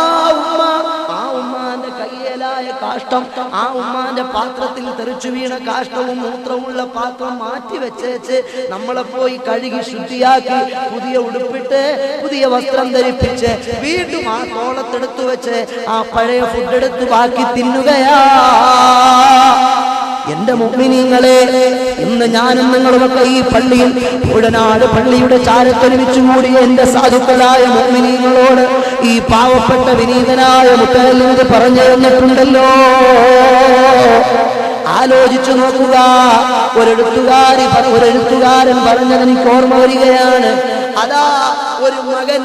ഉമ്മാന്റെ കയ്യേലായ കാഷ്ടം, ആ ഉമ്മാന്റെ പാത്രത്തിൽ തെറിച്ചു വീണ കാഷ്ടവും മൂത്രവുമുള്ള പാത്രം മാറ്റി വെച്ചേച്ച് നമ്മളെ പോയി കഴുകി ശുദ്ധിയാക്കി പുതിയ ഉടുപ്പിട്ട് പുതിയ വസ്ത്രം ധരിപ്പിച്ച് വീണ്ടും ആ കോളത്തെടുത്തു വെച്ച് ആ പഴയ ഫുഡ് എടുത്ത് ബാക്കി തിന്നുകയാ. എന്റെ മുഅ്മിനീങ്ങളെ, ഇന്ന് ഞാനും നിങ്ങളുമൊക്കെ ഈ പള്ളിയിൽ ഉടനാട് പള്ളിയുടെ ചാരത്തൊരുമിച്ചു കൂടിയ എന്റെ സാധുക്കളായ മുഅ്മിനീങ്ങളോട് ഈ പാവപ്പെട്ട വിനീതനായ മുത്തഅല്ലിം പറഞ്ഞു തന്നിട്ടുണ്ടല്ലോ. ആലോചിച്ചു നോക്കുക. ഒരെഴുത്തുകാരൻ പറഞ്ഞത് എനിക്ക് ഓർമ്മ വരികയാണ്. അതാ ഒരു മകൻ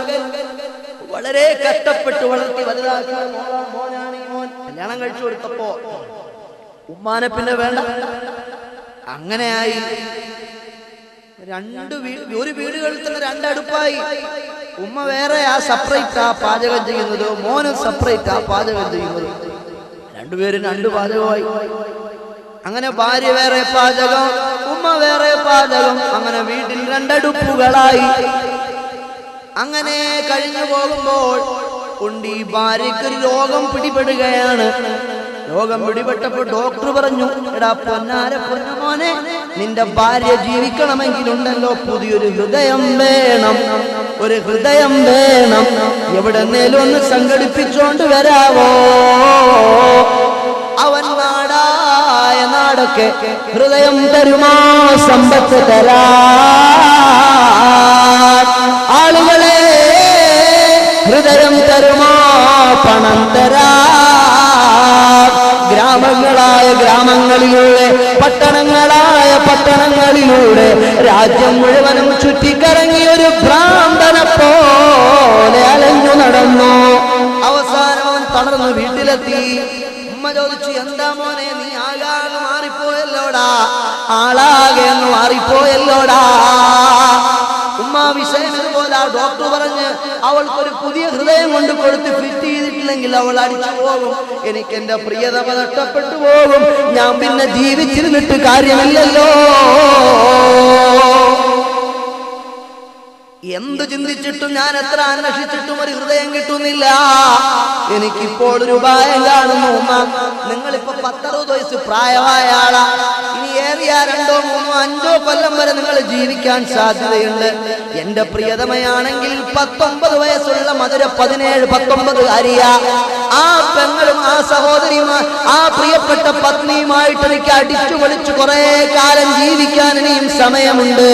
വളരെ കഷ്ടപ്പെട്ട് വളർത്തി വലുതാക്കിയ മോനാണ് ഈ മോൻ. കല്യാണം കഴിച്ചു കൊടുത്തപ്പോ ഉമ്മാനെ പിന്നെ വേണ്ട, അങ്ങനെയായി. ഒരു വീടുകളിൽ തന്നെ 2 അടുപ്പായി. ഉമ്മ വേറെ ആ സെപ്പറേറ്റ് ആ പാചകം ചെയ്യുന്നത്, മോനും സെപ്പറേറ്റ് ആ പാചകം ചെയ്യുന്നത്. 2 പേരും 2 പാചകമായി. അങ്ങനെ ഭാര്യ വേറെ പാചകം, ഉമ്മ വേറെ പാചകം. അങ്ങനെ വീട്ടിൽ 2 അടുപ്പുകളായി. അങ്ങനെ കഴിഞ്ഞു പോകുമ്പോൾ ഈ ഭാര്യയ്ക്ക് ഒരു രോഗം പിടിപെടുകയാണ്. രോഗം പിടിപെട്ടപ്പോൾ ഡോക്ടർ പറഞ്ഞു, എടാ പൊന്നാര പൊന്നുമോനെ, നിന്റെ ഭാര്യ ജീവിക്കണമെങ്കിലുണ്ടല്ലോ പുതിയൊരു ഹൃദയം വേണം, ഒരു ഹൃദയം വേണം. എവിടെന്നേലും ഒന്ന് സംഘടിപ്പിച്ചോണ്ട് വരാവോ? അവൻ നാടായ നാടൊക്കെ ഹൃദയം തരുമോ സമ്പത്ത് തരാ? ആളുകളെ ഹൃദയം തരുമോ പണം തരാ. ഗ്രാമങ്ങളായ ഗ്രാമങ്ങളിലൂടെ, പട്ടണങ്ങളായ പട്ടണങ്ങളിലൂടെ, രാജ്യം മുഴുവനും ചുറ്റിക്കറങ്ങി ഒരു ഭ്രാന്തനെ പോലെ അലഞ്ഞു നടന്നു. അവസാനം അവൻ തളർന്ന് വീട്ടിലെത്തി. ഉമ്മ ചോദിച്ചു, എന്താ മോനെ നീ ആകാതെ മാറിപ്പോയല്ലോടാ, ആളാകെ എന്ന് മാറിപ്പോയല്ലോടാ. ഉമ്മ വിഷയം ഇതുപോലെ ഡോക്ടർ പറഞ്ഞ് അവൾക്കൊരു പുതിയ ഹൃദയം കൊണ്ട് കൊടുത്ത് ഫിറ്റ് ചെയ്തിട്ടില്ലെങ്കിൽ അവൾ അടിച്ചു പോകും, എനിക്ക് എന്റെ പ്രിയതമ നഷ്ടപ്പെട്ടു പോകും, ഞാൻ പിന്നെ ജീവിച്ചിരുന്നിട്ട് കാര്യമില്ലല്ലോ. എന്ത് ചിന്തിച്ചിട്ടും ഞാൻ എത്ര അന്വേഷിച്ചിട്ടും ഒരു ഹൃദയം കിട്ടുന്നില്ല. എനിക്കിപ്പോൾ ഒരു ഉപായം കാണുന്നു. ഉമ്മ, നിങ്ങളിപ്പോ 10-60 വയസ്സ് പ്രായമായ ആളാ. ഇനി ഏറിയ 2, 3, 5 കൊല്ലം വരെ നിങ്ങൾ ജീവിക്കാൻ സാധ്യതയുണ്ട്. എന്റെ പ്രിയതമയാണെങ്കിൽ 19 വയസ്സുള്ള മധുര 17-19 കാരിയ. ആ പെങ്ങളും ആ സഹോദരിയുമായി ആ പ്രിയപ്പെട്ട പത്നിയുമായിട്ട് എനിക്ക് അടിച്ചു പൊളിച്ചു കുറെ കാലം ജീവിക്കാൻ ഇനിയും സമയമുണ്ട്.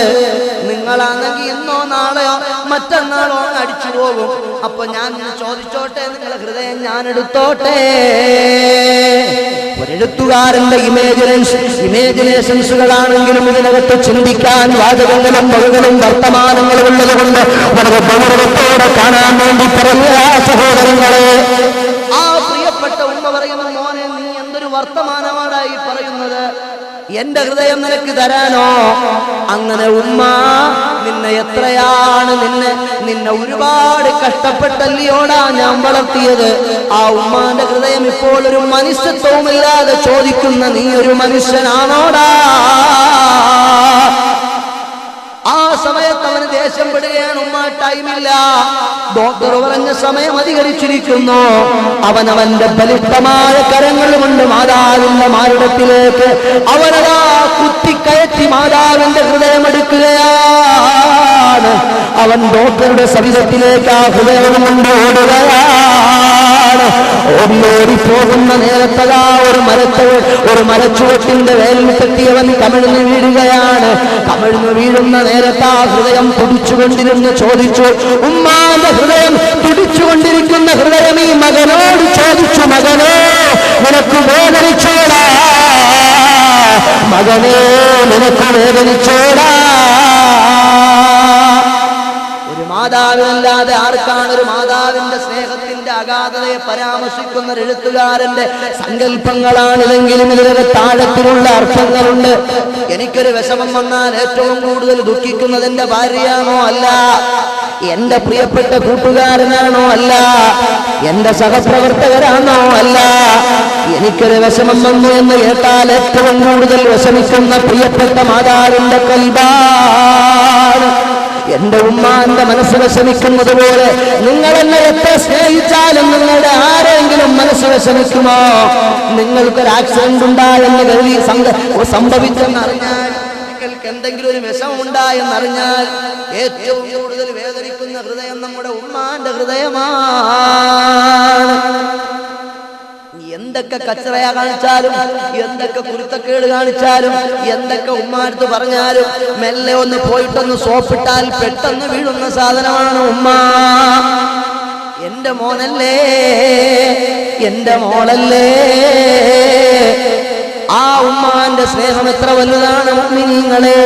നിങ്ങളാണെങ്കിൽ ഇന്നോ നാളെയോ മറ്റന്നാളോ അടിച്ചു പോകും. അപ്പൊ ഞാൻ ചോദിച്ചോട്ടെ, നിങ്ങളെ ഹൃദയം ഞാൻ എടുത്തോട്ടെ? ഒരെഴുത്തുകാരന്റെ ഇമേജിനേഷൻസുകളാണെങ്കിലും ഇതിനകത്ത് ചിന്തിക്കാൻ വാചകങ്ങളും വകകളും വർത്തമാനങ്ങളും ഉള്ളത് കൊണ്ട് വളരെ ഗൗരവത്തോടെ കാണാൻ വേണ്ടി പറഞ്ഞ സഹോദരങ്ങളെ, ആ പ്രിയപ്പെട്ട ഉമ്മ പറയുന്ന, മോനെ നീ എന്തൊരു വർത്തമാനമാണായി പറയുന്നത്, എന്റെ ഹൃദയം നിനക്ക് തരാനോ? അങ്ങനെ ഉമ്മ, നിന്നെ എത്രയാണ് നിന്നെ ഒരുപാട് കഷ്ടപ്പെട്ടല്ലിയോടാ ഞാൻ വളർത്തിയത്. ആ ഉമ്മാന്റെ ഹൃദയം ഇപ്പോൾ ഒരു മനുഷ്യത്വവുമില്ലാതെ ചോദിക്കുന്ന, നീ ഒരു മനുഷ്യനാണോടാ? ആ സമയത്ത് അവന് ദേഷ്യം പെടുകയാണ്. ഉമ്മ, ടൈമില്ല, ഡോക്ടർ പറഞ്ഞ സമയം അധികരിച്ചിരിക്കുന്നു. അവനവന്റെ ബലിഷ്ഠമായ കരങ്ങൾ കൊണ്ട് മാതാവിന്റെ മാറിടത്തിലേക്ക് അവനതാ കുത്തിക്കയറ്റി മാതാവിന്റെ ഹൃദയം എടുക്കുകയാണ്. അവൻ ഡോക്ടറുടെ ശരീരത്തിലേക്ക് ആ ഹൃദയം കൊണ്ട് ഓടുകയാണ്. ഓടി പോകുന്ന നേരത്തതാ ഒരു മരച്ചുവട്ടിന്റെ വേലിൽ തട്ടിയവൻ കമിഴ്ന്നു വീഴുകയാണ്. കമിഴ്ന്നു വീഴുന്ന നേരത്ത് ആ ഹൃദയം തുടിച്ചുകൊണ്ടിരുന്ന് ചോദിച്ചു, ഉമ്മാന്റെ ഹൃദയം തുടിച്ചുകൊണ്ടിരിക്കുന്ന ഹൃദയം ഈ മകനോട് ചോദിച്ചു, മകനെ നിനക്ക് വേദനിച്ചോടാ, മകനെ നിനക്ക് വേദനിച്ചോടാ. ഒരു മാതാവിനല്ലാതെ ആർക്കാണ് ഒരു മാതാവിന്റെ സ്നേഹത്തിന്റെ അഗാധതയെ പരാമർശിക്കുന്ന ഒരു എഴുത്തുകാരന്റെ സങ്കല്പങ്ങളാണിതെങ്കിലും ഇതിലൊരു താഴത്തിലുള്ള അർത്ഥങ്ങളുണ്ട്. എനിക്കൊരു വിഷമം വന്നാൽ ഏറ്റവും കൂടുതൽ ദുഃഖിക്കുന്നത് എന്റെ ഭാര്യയാണോ? അല്ല. എന്റെ പ്രിയപ്പെട്ട കൂട്ടുകാരനാണോ? അല്ല. എന്റെ സഹപ്രവർത്തകരാണോ? അല്ല. എനിക്കൊരു വിഷമം വന്നു എന്ന് കേട്ടാൽ ഏറ്റവും കൂടുതൽ വിഷമിക്കുന്ന പ്രിയപ്പെട്ട മാതാവിന്റെ കൽബാണ്. എന്റെ ഉമ്മാന്റെ മനസ്സ് വിഷമിക്കുന്നത് പോലെ നിങ്ങൾ എന്നെ എത്ര സ്നേഹിച്ചാലും നിങ്ങളുടെ ആരെങ്കിലും മനസ്സ് വിഷമിക്കുമോ? നിങ്ങൾക്കൊരു ആക്സിഡന്റ് ഉണ്ടായെന്ന് കരുതി സംഭവിച്ചെന്നറിഞ്ഞാൽ, നിങ്ങൾക്ക് എന്തെങ്കിലും ഒരു വിഷമം ഉണ്ടായെന്നറിഞ്ഞാൽ ഏറ്റവും കൂടുതൽ വേദനിക്കുന്ന ഹൃദയം നമ്മുടെ ഉമ്മാന്റെ ഹൃദയമാണ്. എന്തൊക്കെ കച്ചറയാ കാണിച്ചാലും, എന്തൊക്കെ കുരുത്തക്കേട് കാണിച്ചാലും, എന്തൊക്കെ ഉമ്മാടുത്ത് പറഞ്ഞാലും മെല്ലെ ഒന്ന് പോയിട്ടൊന്ന് സോപ്പിട്ടാൽ പെട്ടെന്ന് വീഴുന്ന സാധനമാണ് ഉമ്മ. എന്റെ മോനല്ലേ, എന്റെ മോളല്ലേ, ആ ഉമ്മാന്റെ സ്നേഹം എത്ര വലുതാണ് മുഅ്മിനീങ്ങളെ.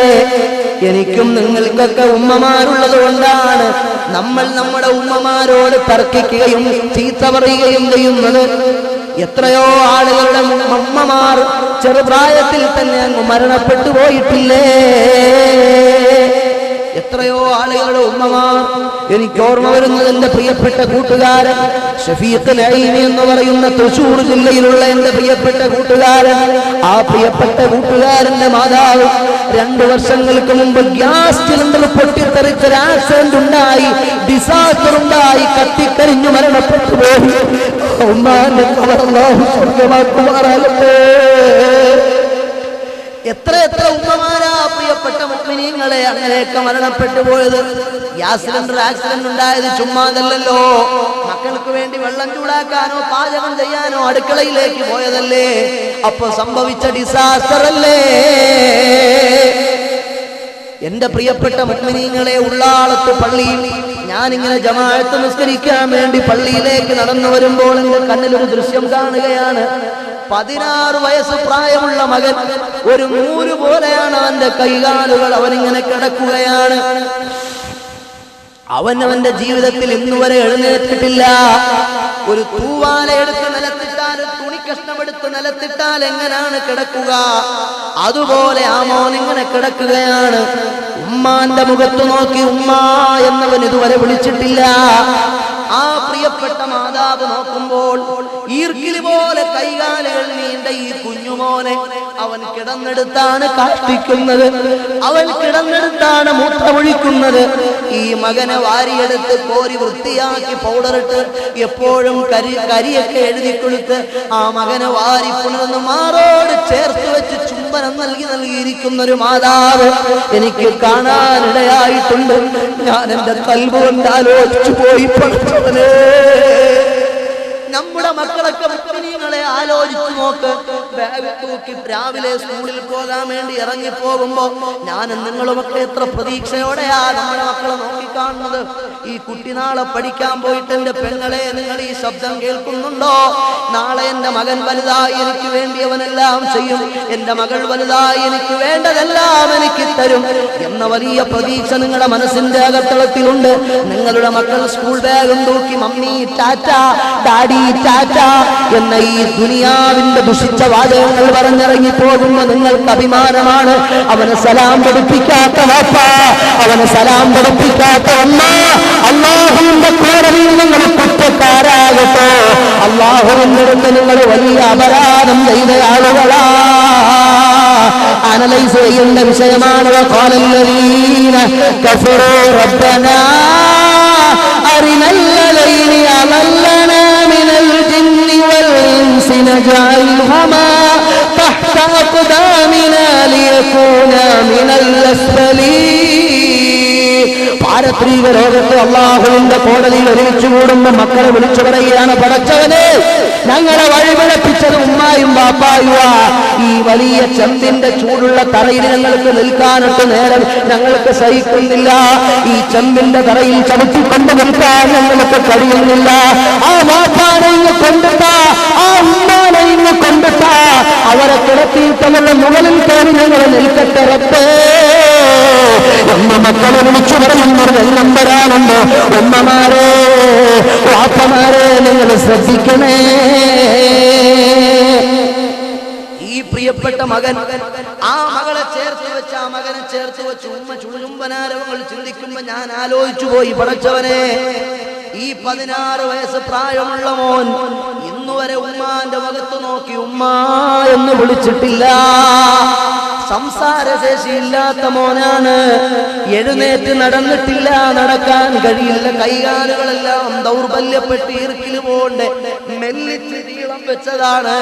എനിക്കും നിങ്ങൾക്കൊക്കെ ഉമ്മമാരുള്ളത് കൊണ്ടാണ് നമ്മൾ നമ്മുടെ ഉമ്മമാരോട് തർക്കിക്കുകയും ചീത്ത പറയുകയും ചെയ്യുന്നത്. എത്രയോ ആളുകളുടെ ഉമ്മമാർ ചെറുപ്രായത്തിൽ തന്നെ അങ്ങ് മരണപ്പെട്ടു പോയിട്ടില്ലേ? എത്രയോ ആളുകളുടെ ഉമ്മമാർ. എനിക്ക് ഓർമ്മ വരുന്നത് എന്റെ പ്രിയപ്പെട്ട കൂട്ടുകാരൻ ഷഫീഖ് നഈമി എന്ന് പറയുന്ന തൃശൂർ ജില്ലയിലുള്ള എന്റെ പ്രിയപ്പെട്ട കൂട്ടുകാരൻ. ആ പ്രിയപ്പെട്ട കൂട്ടുകാരന്റെ മാതാവ് 2 വർഷങ്ങൾക്ക് മുമ്പ് ഗ്യാസ് സിലിണ്ടർ പൊട്ടിത്തെറിച്ച ആക്സിഡന്റ് ഉണ്ടായി, ഡിസാസ്റ്റർ ഉണ്ടായി, കത്തിക്കരിഞ്ഞു മരണപ്പെട്ടു പോയി. ഉമ്മാന്റെ ഖബർ അല്ലാഹു സ്വർഗ്ഗമാക്കുമാറാകട്ടെ. എത്ര ഉമ്മമാരാ പ്രിയപ്പെട്ട മുഅ്മിനീങ്ങളെ അങ്ങനെയൊക്കെ മരണപ്പെട്ടു പോയത്. ഗ്യാസ് സിലിണ്ടർ ആക്സിഡന്റ് ഉണ്ടായത് ചുമ്മാതല്ലല്ലോ. മക്കൾക്ക് വേണ്ടി വെള്ളം ചൂടാക്കാനോ പാചകം ചെയ്യാനോ അടുക്കളയിലേക്ക് പോയതല്ലേ. അപ്പൊ സംഭവിച്ച ഡിസാസ്റ്റർ അല്ലേ. എന്റെ പ്രിയപ്പെട്ട മുഅ്മിനീങ്ങളെ, ഉള്ളാളത്ത് പള്ളിയിൽ ഞാനിങ്ങനെ ജമാഅത്ത് നിസ്കരിക്കാൻ വേണ്ടി പള്ളിയിലേക്ക് നടന്നു വരുമ്പോൾ എന്റെ കണ്ണിലൊരു ദൃശ്യം കാണുകയാണ്. 16 വയസ്സ് പ്രായമുള്ള മകൻ, ഒരു നൂല് പോലെയാണ് അവന്റെ കൈകാലുകൾ. അവനിങ്ങനെ കിടക്കുകയാണ്. അവന്റെ ജീവിതത്തിൽ ഇന്നുവരെ എഴുന്നേറ്റിട്ടില്ല. ഒരു തൂവാല എടുത്ത് നിലത്തിട്ടാൽ, തുണിക്കഷ്ണമെടുത്ത് നിലത്തിട്ടാൽ എങ്ങനെയാണ് കിടക്കുക, അതുപോലെ ആ മോൻ ഇങ്ങനെ കിടക്കുകയാണ്. ഉമ്മാന്റെ മുഖത്ത് നോക്കി ഉമ്മ എന്നവൻ ഇതുവരെ വിളിച്ചിട്ടില്ല. ആ പ്രിയപ്പെട്ട മാതാവ് നോക്കുമ്പോൾ ഈർക്കിലി പോലെ കൈകാലുകൾ നീണ്ട ഈ കുഞ്ഞുമോനെ അവൻ കിടന്നെടുത്താണ് കാഷ്ടിക്കുന്നത്, അവൻ കിടന്നെടുത്താണ് മൂത്രമൊഴിക്കുന്നത്. ഈ മകനെ വാരിയെടുത്ത് കോരി വൃത്തിയാക്കി പൗഡറിട്ട് എപ്പോഴും കരിയൊക്കെ എഴുതി കൊടുത്ത് ആ മകനെ വാരി പുണർന്ന് മാറോട് ചേർത്ത് വെച്ച് ചുംബനം നൽകിയിരിക്കുന്ന ഒരു മാതാവ് എനിക്ക് കാണാനിടയായിട്ടുണ്ട്. ഞാൻ എന്റെ കൽബ് കൊണ്ട് ആലോചിച്ചു പോയി. നമ്മുടെ മക്കളൊക്കെ മുഅ്മിനീങ്ങളെ ആലോചിച്ചു നോക്ക്. ബാഗ് തൂക്കി രാവിലെ സ്കൂളിൽ പോകാൻ വേണ്ടി ഇറങ്ങി പോകുമ്പോ ഞാനും നിങ്ങളുമൊക്കെ എത്ര പ്രതീക്ഷയോടെയാ നമ്മുടെ മക്കളെ നോക്കിക്കാണുന്നത്. ഈ കുട്ടി നാളെ പഠിക്കാൻ പോയിട്ട് എന്റെ പെങ്ങളെ നിങ്ങൾ ഈ ശബ്ദം കേൾക്കുന്നുണ്ടോ? നാളെ എന്റെ മകൻ വലുതായി എനിക്ക് വേണ്ടി അവനെല്ലാം ചെയ്യും, എന്റെ മകൾ വലുതായി എനിക്ക് വേണ്ടതെല്ലാം എനിക്ക് തരും എന്ന വലിയ പ്രതീക്ഷ നിങ്ങളുടെ മനസ്സിന്റെ അകത്തളത്തിലുണ്ട്. നിങ്ങളുടെ മക്കൾ സ്കൂൾ ബാഗും തൂക്കി മമ്മി ടാറ്റ, ഡാഡി ടാറ്റ എന്ന ഈ ദുനിയാവിന്റെ ദുഷിച്ച വാചകങ്ങൾ പറഞ്ഞിറങ്ങി പോകുമ്പോ നിങ്ങൾക്ക് അഭിമാനമാണ്. അവന് സലാം പഠിപ്പിക്കാത്ത വാപ്പ, അവന് സലാം പഠിപ്പിക്കാത്ത അമ്മ, അല്ലാഹുവിന്റെ കോടതിയിൽ നിങ്ങൾ കുറ്റക്കാരാകട്ടോ. അല്ലാഹുവിന്റെ അടുത്ത് നിങ്ങൾ വലിയ അപരാധം ചെയ്ത ആളുകളാ. അനലൈസ് ചെയ്യേണ്ട വിഷയമാണ്. ഖാലല്ലദീന കഫറൂ റബ്ബനാ അരിനല്ലദീന അളല്ലനാ മിനൽ ജിന്നി വൽ ഇൻസി നജഅൽഹുമാ തഹ്ത അഖ്ദാമിനാ ലിയകൂനാ മിനൽ അസ്ഫലീൻ. പാരത്രിക ലോകത്ത് അല്ലാഹുവിന്റെ കോടതിയിൽ ഒരുമിച്ച് കൂടുമ്പോൾ മക്കളെ വിളിച്ചു പറയുകയാണ്, പടച്ചവനെ ഞങ്ങളെ വഴിപിഴപ്പിച്ചത് ഉമ്മായും ബാപ്പായുവാ. ഈ വലിയ ചെമ്പിന്റെ ചൂടുള്ള തറയിൽ ഞങ്ങൾക്ക് നിൽക്കാനൊട്ട് നേരം ഞങ്ങൾക്ക് സഹിക്കുന്നില്ല. ഈ ചെമ്പിന്റെ തറയിൽ ചവിട്ടിക്കൊണ്ട് നിൽക്കാൻ ഞങ്ങൾക്ക് കഴിയുന്നില്ല. ആ ബാപ്പാനെ ഇങ്ങ് കൊണ്ടിട്ടാ, ആ ഉമ്മാനെ ഇങ്ങ് കൊണ്ടിട്ടാ, അവരെ കിടത്തിയിട്ടവരുടെ മുകളിൽ കയറി ഞങ്ങൾ നിൽക്കട്ടെ റബ്ബേ. ഉമ്മ മക്കളെ വിളിച്ചു പറയുന്നത് നമ്പരാണുണ്ടോ? ഉമ്മമാരെ, വാപ്പമാരെ നിങ്ങൾ ശ്രദ്ധിക്കണേ. ഈ പ്രിയപ്പെട്ട മകൻ, ആ മകളെ ചേർത്ത് വെച്ച്, ആ മകനെ ചേർത്ത് വെച്ച് ഉമ്മ ചുംബനാരവങ്ങൾ ചിന്തിക്കുമ്പോ ഞാൻ ആലോചിച്ചു പോയി, പടച്ചവനെ ഈ 16 വയസ്സ് പ്രായമുള്ള മോൻ ഇന്നുവരെ ഉമ്മാന്റെ മുഖത്ത് നോക്കി ഉമ്മ എന്ന് വിളിച്ചിട്ടില്ല. സംസാരശേഷിയില്ലാത്ത മോനാണ്. എഴുന്നേറ്റ് നടന്നിട്ടില്ല, നടക്കാൻ കഴിയില്ല, കൈകാലുകളെല്ലാം ദൗർബല്യപ്പെട്ട് ഈർക്കില് പോണ്ട് മെല്ലിച്ച് നീളം വെച്ചതാണ്.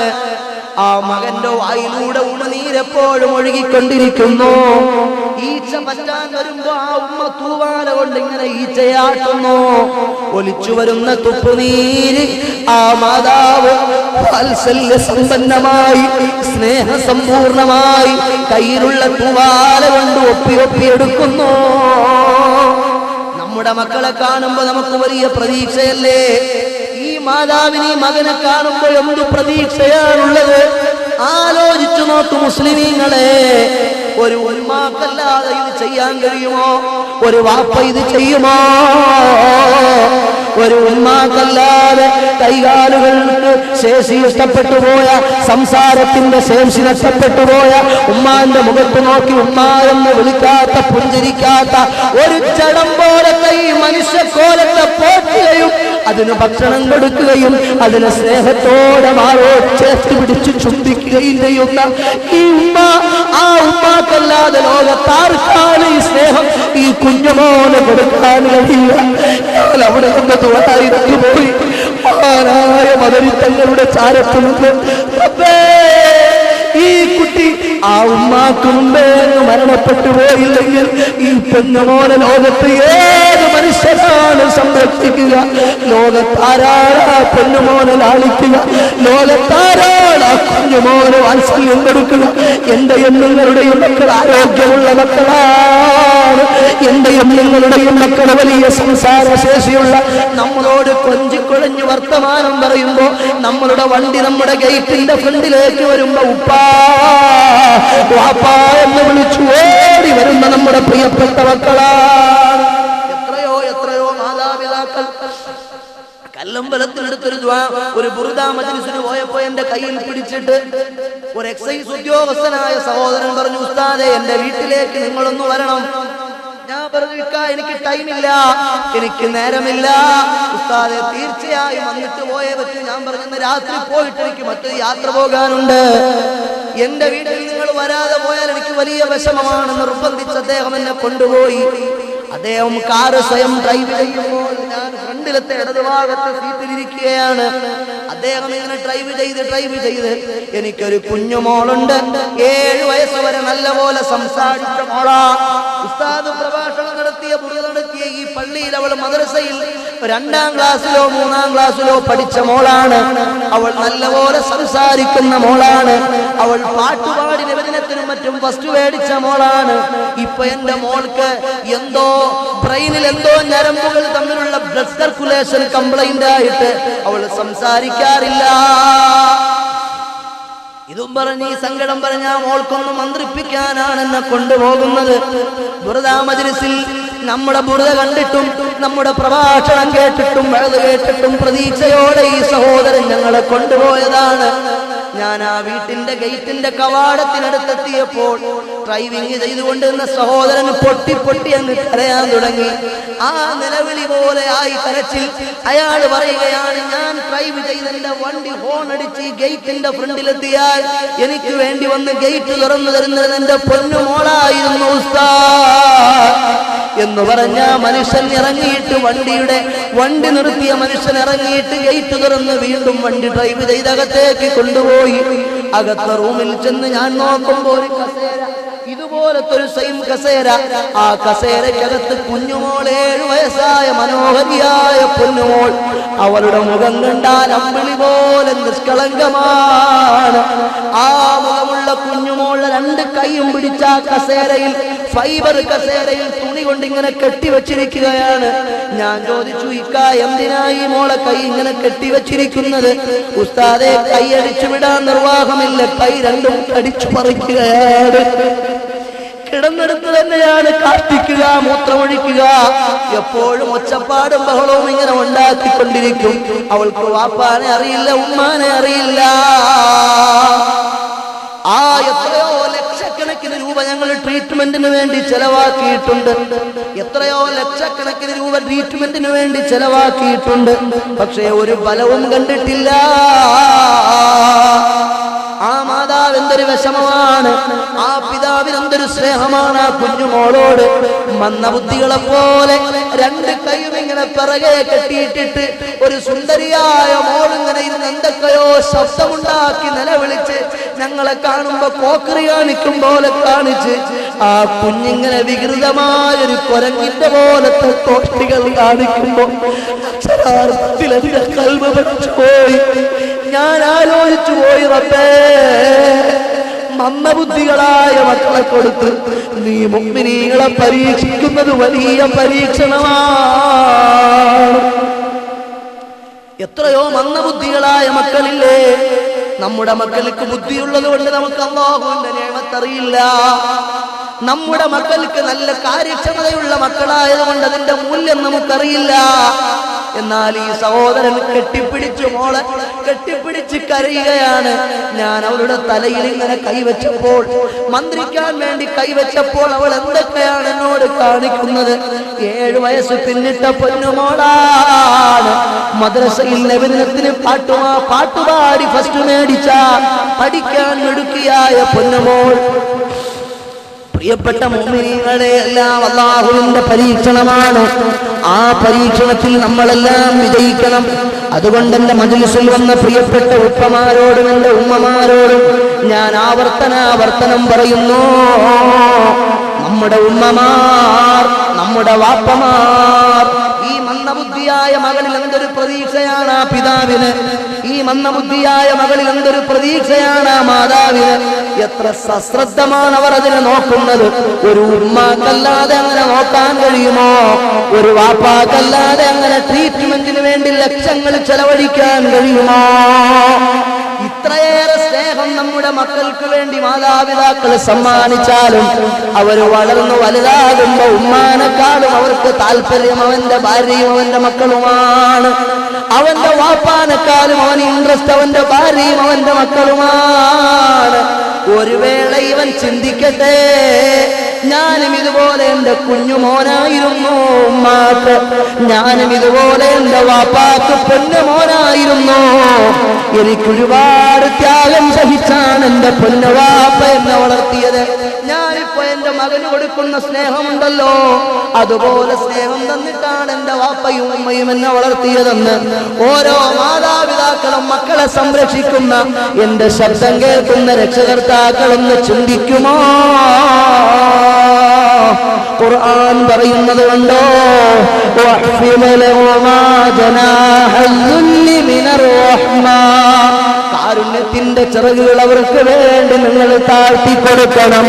ആ മകന്റെ വായിലൂടെ ഉണനീരെപ്പോഴും ഒഴുകിക്കൊണ്ടിരിക്കുന്നു. ഈച്ച പറ്റാൻ വരുമ്പോ ആ ഉമ്മ തൂവാല കൊണ്ട് ഇങ്ങനെ ഈച്ചയാട്ടുന്നു. ഒലിച്ചു വരുന്ന തുപ്പുനീര് ആ മാതാവ് വാത്സല്യ സമ്പന്നമായി, സ്നേഹസമ്പൂർണമായി കയ്യിലുള്ള തൂവാല കൊണ്ട് ഒപ്പിയെടുക്കുന്നു. നമ്മുടെ മക്കളെ കാണുമ്പോ നമുക്ക് വലിയ പ്രതീക്ഷയല്ലേ? ഈ മാതാവിനെ, മകനെ കാണുമ്പോൾ എന്ത് പ്രതീക്ഷയാണുള്ളത്? ആലോചിച്ചു നോക്കൂ മുസ്ലിമീങ്ങളെ. ഒരു ഉമ്മാക്കല്ലാതെ ഇത് ചെയ്യാൻ കഴിയുമോ? ഒരു വാപ്പ ഇത് ചെയ്യുമോ? ഒരു ഉമ്മാക്കല്ലാതെ കൈകാലുകൾക്ക് ശേഷി നഷ്ടപ്പെട്ടു പോയ, സംസാരത്തിന്റെ ശേഷി നഷ്ടപ്പെട്ടു പോയ, ഉമ്മാന്റെ മുഖത്ത് നോക്കി ഉമ്മ എന്ന് വിളിക്കാത്ത, പുഞ്ചിരിക്കാത്ത ഒരു ജഡം പോലത്തെ ഈ മനുഷ്യക്കോലത്തെ പോറ്റുകയും അതിന് ഭക്ഷണം കൊടുക്കുകയും അതിന് സ്നേഹത്തോടെ മാറോ ചേർത്ത് പിടിച്ച് ചുംബിക്കുകയും ചെയ്യുന്ന ഈ ഉമ്മ, ആ ഉമ്മാക്കല്ലാതെ ലോകത്താർക്കാണ് ഈ സ്നേഹം ഈ കുഞ്ഞുമോനെ കൊടുക്കാൻ കഴിയില്ല. അവിടെ നിന്ന് തുറത്തായിരുന്നു പോയി മഹാനായ മദരിത്തങ്ങളുടെ ചാരത്ത് നിന്ന് ഈ കുട്ടി ആ ഉമ്മാക്ക് മുമ്പേ മരണപ്പെട്ടു പോയില്ലെങ്കിൽ ഈ പെണ്ണുമോനെ ലോകത്ത് ഏത് മനുഷ്യനാ ആരാണ് സംരക്ഷിക്കുക? ലോകത്താരാണ് പൊന്നുമോനെ ലാളിക്കുക? ലോകത്താരാണ് കുഞ്ഞുമോന് വാത്സല്യം കൊടുക്കുക? എന്റെയും നിങ്ങളുടെയും മക്കൾ ആരോഗ്യമുള്ള മക്കളാണ്. എന്റെയും നിങ്ങളുടെയും മക്കൾ വലിയ സംസാരശേഷിയുള്ള, നമ്മളോട് കൊഞ്ചിക്കൊഴഞ്ഞു വർത്തമാനം പറയുമ്പോ നമ്മളുടെ വണ്ടി നമ്മുടെ ഗേറ്റിന്റെ ഫ്രണ്ടിലേക്ക് വരുമ്പോ ഉപ്പാ വാപ്പാ എന്ന് വിളിച്ചു ഓടി വരുന്ന നമ്മുടെ പ്രിയപ്പെട്ട മക്കളാണ്. എത്രയോ എത്രയോ മാതാപിതാക്കൾ കല്ലമ്പലത്തിനടുത്തൊരു ഒരു ബുറുദ മജ്‌ലിസിന് പോയപ്പോ എന്റെ കയ്യിൽ പിടിച്ചിട്ട് ഒരു എക്സൈസ് ഉദ്യോഗസ്ഥനായ സഹോദരൻ പറഞ്ഞു, ഉസ്താദേ എന്റെ വീട്ടിലേക്ക് നിങ്ങളൊന്ന് വരണം. ഞാൻ പറഞ്ഞു, എനിക്ക് ടൈമില്ല, എനിക്ക് നേരമില്ല. ഉസ്താദെ തീർച്ചയായും വന്നിട്ട് പോയേ പറ്റൂ. ഞാൻ പറഞ്ഞു, രാത്രി പോയിട്ട് എനിക്ക് മറ്റൊരു യാത്ര പോകാനുണ്ട്. എന്റെ വീട്ടിൽ നിങ്ങൾ വരാതെ പോയാൽ എനിക്ക് വലിയ വിഷമമാണ്. നിർബന്ധിച്ച് അദ്ദേഹം എന്നെ കൊണ്ടുപോയി. അദ്ദേഹം കാറ് സ്വയം ഡ്രൈവ് ചെയ്യുമ്പോൾ ഞാൻ ഫ്രണ്ടിലത്തെ ഇടതുഭാഗത്തെ സീറ്റിലിരിക്കുകയാണ്. അദ്ദേഹം ഇങ്ങനെ ഡ്രൈവ് ചെയ്ത് എനിക്കൊരു കുഞ്ഞുമോളുണ്ട്. 7 വയസ്സ് വരെ നല്ലപോലെ സംസാരിച്ച മോളാ. ഉസ്താദ് പ്രഭാഷണം നടത്തിയ ഈ പള്ളിയിൽ അവൾ മദ്രസയിൽ 2ാം ക്ലാസ്സിലോ 3ാം ക്ലാസ്സിലോ പഠിച്ച മോളാണ്. അവൾ നല്ലപോലെ സംസാരിക്കുന്ന മോളാണ്. അവൾ പാട്ടുപാടി നിവേദനത്തിനും മറ്റും ഫസ്റ്റ് മേടിച്ച മോളാണ്. ഇപ്പൊ എന്റെ മോൾക്ക് എന്തോ ബ്രെയിനിൽ എന്തോ ഞരമ്പുകൾ തമ്മിലുള്ള ബ്ലഡ് സർക്കുലേഷൻ കംപ്ലൈന്റ് ആയിട്ട് അവൾ സംസാരിക്കാറില്ല. ഇതും പറഞ്ഞ് ഈ സങ്കടം പറഞ്ഞ മോൾക്കൊന്ന് മന്ത്രിപ്പിക്കാനാണ് എന്നെ കൊണ്ടുപോകുന്നത്. ബുറുദ മജ്‌ലിസിൽ നമ്മുടെ ബുറുദ കണ്ടിട്ടും നമ്മുടെ പ്രഭാഷണം കേട്ടിട്ടും വഅദ് കേട്ടിട്ടും പ്രതീക്ഷയോടെ ഈ സഹോദരൻ ഞങ്ങളെ കൊണ്ടുപോയതാണ്. ഞാൻ ആ വീട്ടിന്റെ ഗേറ്റിന്റെ കവാടത്തിനടുത്തെത്തിയപ്പോൾ ഡ്രൈവിംഗ് ചെയ്തുകൊണ്ടിരുന്ന സഹോദരൻ പൊട്ടി അങ്ങ് കരയാൻ തുടങ്ങി. ആ നിലവിളി പോലെ ആയി കരച്ചിൽ. അയാൾ പറയുകയാണ്, ഞാൻ ഡ്രൈവ് ചെയ്ത് എന്റെ വണ്ടി ഹോൺ അടിച്ച് ഈ ഗേറ്റിന്റെ ഫ്രണ്ടിലെത്തിയാൽ എനിക്ക് വേണ്ടി വന്ന് ഗേറ്റ് തുറന്നു തരുന്നത് എന്റെ പൊന്നുമോളായിരുന്നു ഉസ്താദ് എന്ന് പറഞ്ഞ മനുഷ്യൻ ഇറങ്ങിയിട്ട് വണ്ടി നിർത്തിയ മനുഷ്യൻ ഇറങ്ങിയിട്ട് ഗേറ്റ് തുറന്ന് വീണ്ടും വണ്ടി ഡ്രൈവ് ചെയ്ത് അകത്തേക്ക് കൊണ്ടുപോയി. അകത്തെ റൂമിൽ ചെന്ന് ഞാൻ നോക്കുമ്പോൾ ഒരു കസേര, ഇതുപോലത്തെ ഒരു സെയിം കസേര. ആ കസേരക്കകത്ത് കുഞ്ഞുമോൾ, 7 വയസ്സായ മനോഹരിയായ പൊന്നുമോൾ. അവളുടെ മുഖം കണ്ടാൽ അമ്പിളി പോലെ നിഷ്കളങ്കമാണ്. ആ മുഖമുള്ള കുഞ്ഞുമോളുടെ 2 കൈയും പിടിച്ച ആ കസേരയിൽ, ഫൈബർ കസേരയിൽ തുണി കൊണ്ട് ഇങ്ങനെ കെട്ടിവെച്ചിരിക്കുകയാണ്. ഞാൻ ചോദിച്ചു, ഇക്ക എന്തിനായി മോളെ കൈ ഇങ്ങനെ കെട്ടിവെച്ചിരിക്കുന്നത്? ഉസ്താദെ കൈ അടിച്ചു വിടാൻ നിർവാഹമില്ല, കൈ രണ്ടും അടിച്ചു പറിക്കുകയാണ്. കിടന്നെടുത്ത് തന്നെയാണ് കാഷ്ടിക്കുക, മൂത്രമൊഴിക്കുക. എപ്പോഴും ഒച്ചപ്പാടും ബഹളവും ഇങ്ങനെ ഉണ്ടാക്കിക്കൊണ്ടിരിക്കും. അവൾക്ക് വാപ്പാനെ അറിയില്ല, ഉമ്മാനെ അറിയില്ല. ആ എത്രയോ ലക്ഷക്കണക്കിന് രൂപ ഞങ്ങൾ ട്രീറ്റ്മെന്റിന് വേണ്ടി ചെലവാക്കിയിട്ടുണ്ട്. എത്രയോ ലക്ഷക്കണക്കിന് രൂപ ട്രീറ്റ്മെന്റിന് വേണ്ടി ചെലവാക്കിയിട്ടുണ്ട്. പക്ഷേ ഒരു ഫലവും കണ്ടിട്ടില്ല. ആ മാതാവ് എന്തൊരു വിഷമമാണ്, ആ പിതാവിന് എന്തൊരു സ്നേഹമാണ് ആ കുഞ്ഞുമോളോട്. മന്ദബുദ്ധികളെ പോലെ 2 കൈയും ഇങ്ങനെ പിറകെ കെട്ടിയിട്ടിട്ട് ഒരു സുന്ദരിയായ മോളിങ്ങനെ ഇരുന്ന് എന്തൊക്കെയോ ശബ്ദമുണ്ടാക്കി നിലവിളിച്ച് ഞങ്ങളെ കാണുമ്പോ കോക്കറി കാണിക്കും പോലെ കാണിച്ച് ആ കുഞ്ഞിങ്ങനെ വികൃതമായൊരു കൊരങ്ങിന്റെ പോലത്തെ തോഷ്ടികൾ കാണിക്കുമ്പോ അക്ഷരാർത്ഥത്തിൽ എന്റെ കൽവ് പറ്റുപോയി. ഞാൻ ആലോചിച്ചു പോയി, റബ്ബേ, മന്ദബുദ്ധികളായ മക്കളെ കൊടുത്ത് നീ മുഅ്മിനീങ്ങളെ പരീക്ഷിക്കുന്നത് വലിയ പരീക്ഷണമാണ്. എത്രയോ മന്ദബുദ്ധികളായ മക്കളില്ലേ? നമ്മുടെ മക്കൾക്ക് ബുദ്ധിയുള്ളത് കൊണ്ട് നമുക്ക് അല്ലാഹുവിന്റെ നിഅമത്ത് അറിയില്ല. നമ്മുടെ മക്കൾക്ക് നല്ല കാര്യക്ഷമതയുള്ള മക്കളായതുകൊണ്ട് അതിന്റെ മൂല്യം നമുക്കറിയില്ല. എന്നാൽ ഈ സഹോദരൻ മോളെ കെട്ടിപ്പിടിച്ച് കരയുകയാണ്. ഞാൻ അവളുടെ തലയിൽ ഇങ്ങനെ കൈവച്ചപ്പോൾ, മന്ത്രിക്കാൻ വേണ്ടി കൈവച്ചപ്പോൾ അവൾ എന്തൊക്കെയാണ് എന്നോട് കാണിക്കുന്നത്? 7 വയസ്സ് പിന്നിട്ട പൊന്നുമോളാണ്. മദ്രസയിൽ നബിദിനത്തിന് പാട്ടുപാടി ഫസ്റ്റ് മേടിച്ച പഠിക്കാൻ മിടുക്കിയായ പൊന്നുമോൾ. പ്രിയപ്പെട്ട മുഅ്മിനീങ്ങളെ, എല്ലാം അല്ലാഹുവിന്റെ പരീക്ഷണമാണ്. ആ പരീക്ഷണത്തിൽ നമ്മളെല്ലാം വിജയിക്കണം. അതുകൊണ്ട് എന്റെ മജ്‌ലിസിൽ വന്ന പ്രിയപ്പെട്ട ഉപ്പമാരോടും എന്റെ ഉമ്മമാരോടും ഞാൻ ആവർത്തനം പറയുന്നു. നമ്മുടെ ഉമ്മമാർ, നമ്മുടെ വാപ്പമാർ ഈ മന്ദബുദ്ധിയായ മകളിൽ എന്തൊരു പ്രതീക്ഷയാണ് ആ പിതാവിന്, ഈ മന്ദബുദ്ധിയായ മകളിൽ എന്തൊരു പ്രതീക്ഷയാണ് ആ മാതാവിന്. എത്ര സശ്രദ്ധമാണ് അവർ അതിനെ നോക്കുന്നത്. ഒരു ഉമ്മാക്കല്ലാതെ അങ്ങനെ നോക്കാൻ കഴിയുമോ? ഒരു വാപ്പാക്കല്ലാതെ അങ്ങനെ ട്രീറ്റ്മെന്റിന് വേണ്ടി ലക്ഷങ്ങൾ ചെലവഴിക്കാൻ കഴിയുമോ? ഇത്രയേറെ സ്നേഹം നമ്മുടെ മക്കൾക്ക് വേണ്ടി മാതാപിതാക്കൾ സമ്മാനിച്ചാലും അവർ വളർന്നു വലുതാകുമ്പോ ഉമ്മാനെക്കാളും അവർക്ക് താല്പര്യം അവന്റെ ഭാര്യയും അവന്റെ മക്കളുമാണ്. അവന്റെ വാപ്പാനെക്കാളും അവന് ഇൻട്രസ്റ്റ് അവന്റെ ഭാര്യയും അവന്റെ മക്കളുമാണ്. ഒരു വേള ഇവൻ ചിന്തിക്കട്ടെ, ഞാനും ഇതുപോലെ എന്റെ കുഞ്ഞുമോനായിരുന്നു ഉമ്മാക്ക്, ഞാനും ഇതുപോലെ എന്റെ വാപ്പാക്ക് പൊന്നുമോനായിരുന്നു. എനിക്കൊരുപാട് ത്യാഗം സഹിച്ചാണ് എന്റെ പൊന്നുവാപ്പ എന്നെ വളർത്തിയത്. ഞാനിപ്പോ എന്റെ മകന് കൊടുക്കുന്ന സ്നേഹമുണ്ടല്ലോ, അതുപോലെ സ്നേഹം തന്നിട്ടാണ് എന്റെ വാപ്പയും ഉമ്മയും എന്നെ വളർത്തിയതെന്ന് ഓരോ മാതാപിതാക്കളും മക്കളെ സംരക്ഷിക്കുന്ന എന്റെ ശബ്ദം കേൾക്കുന്ന രക്ഷകർത്താക്കളെന്ന് ചിന്തിക്കുമോ? ഖുർആൻ പറയുന്നത് കണ്ടോ, കാരുണ്യത്തിന്റെ ചിറകുകൾ അവർക്ക് വേണ്ടി നിങ്ങൾ താഴ്ത്തി കൊടുക്കണം.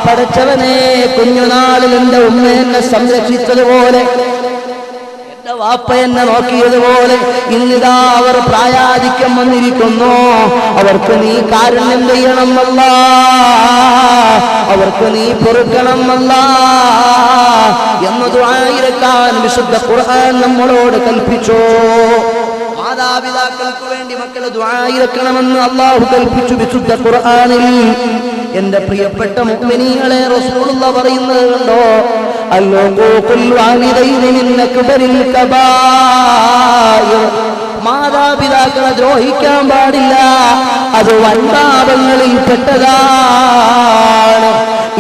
പടച്ചവനെ, കുഞ്ഞുനാളിൽ എന്റെ ഉമ്മ എന്നെ സംരക്ഷിച്ചതുപോലെ, വാപ്പ എന്നെ നോക്കിയതുപോലെ ഇന്നിതാ അവർ പ്രായാധിക്യം വന്നിരിക്കുന്നു. അവർക്ക് നീ കാരുണ്യം ചെയ്യണമല്ല, അവർക്ക് നീ പൊറുക്കണമല്ല എന്ന് ദുആയിരക്കാൻ വിശുദ്ധ ഖുർആൻ നമ്മളോട് കൽപ്പിച്ചു. മാതാപിതാക്കൾക്ക് വേണ്ടി മക്കൾ ദുആയിരക്കണമെന്ന് അല്ലാഹു കൽപ്പിച്ചു വിശുദ്ധ ഖുർആനിൽ. എന്റെ പ്രിയപ്പെട്ട മുഅ്മിനീങ്ങളെ, റസൂലുള്ളാഹി പറയുന്നത് കണ്ടോ, മാതാപിതാക്കളെ ദ്രോഹിക്കാൻ പാടില്ല, അത് വൻപാപങ്ങളിൽ പെട്ടതാണ്.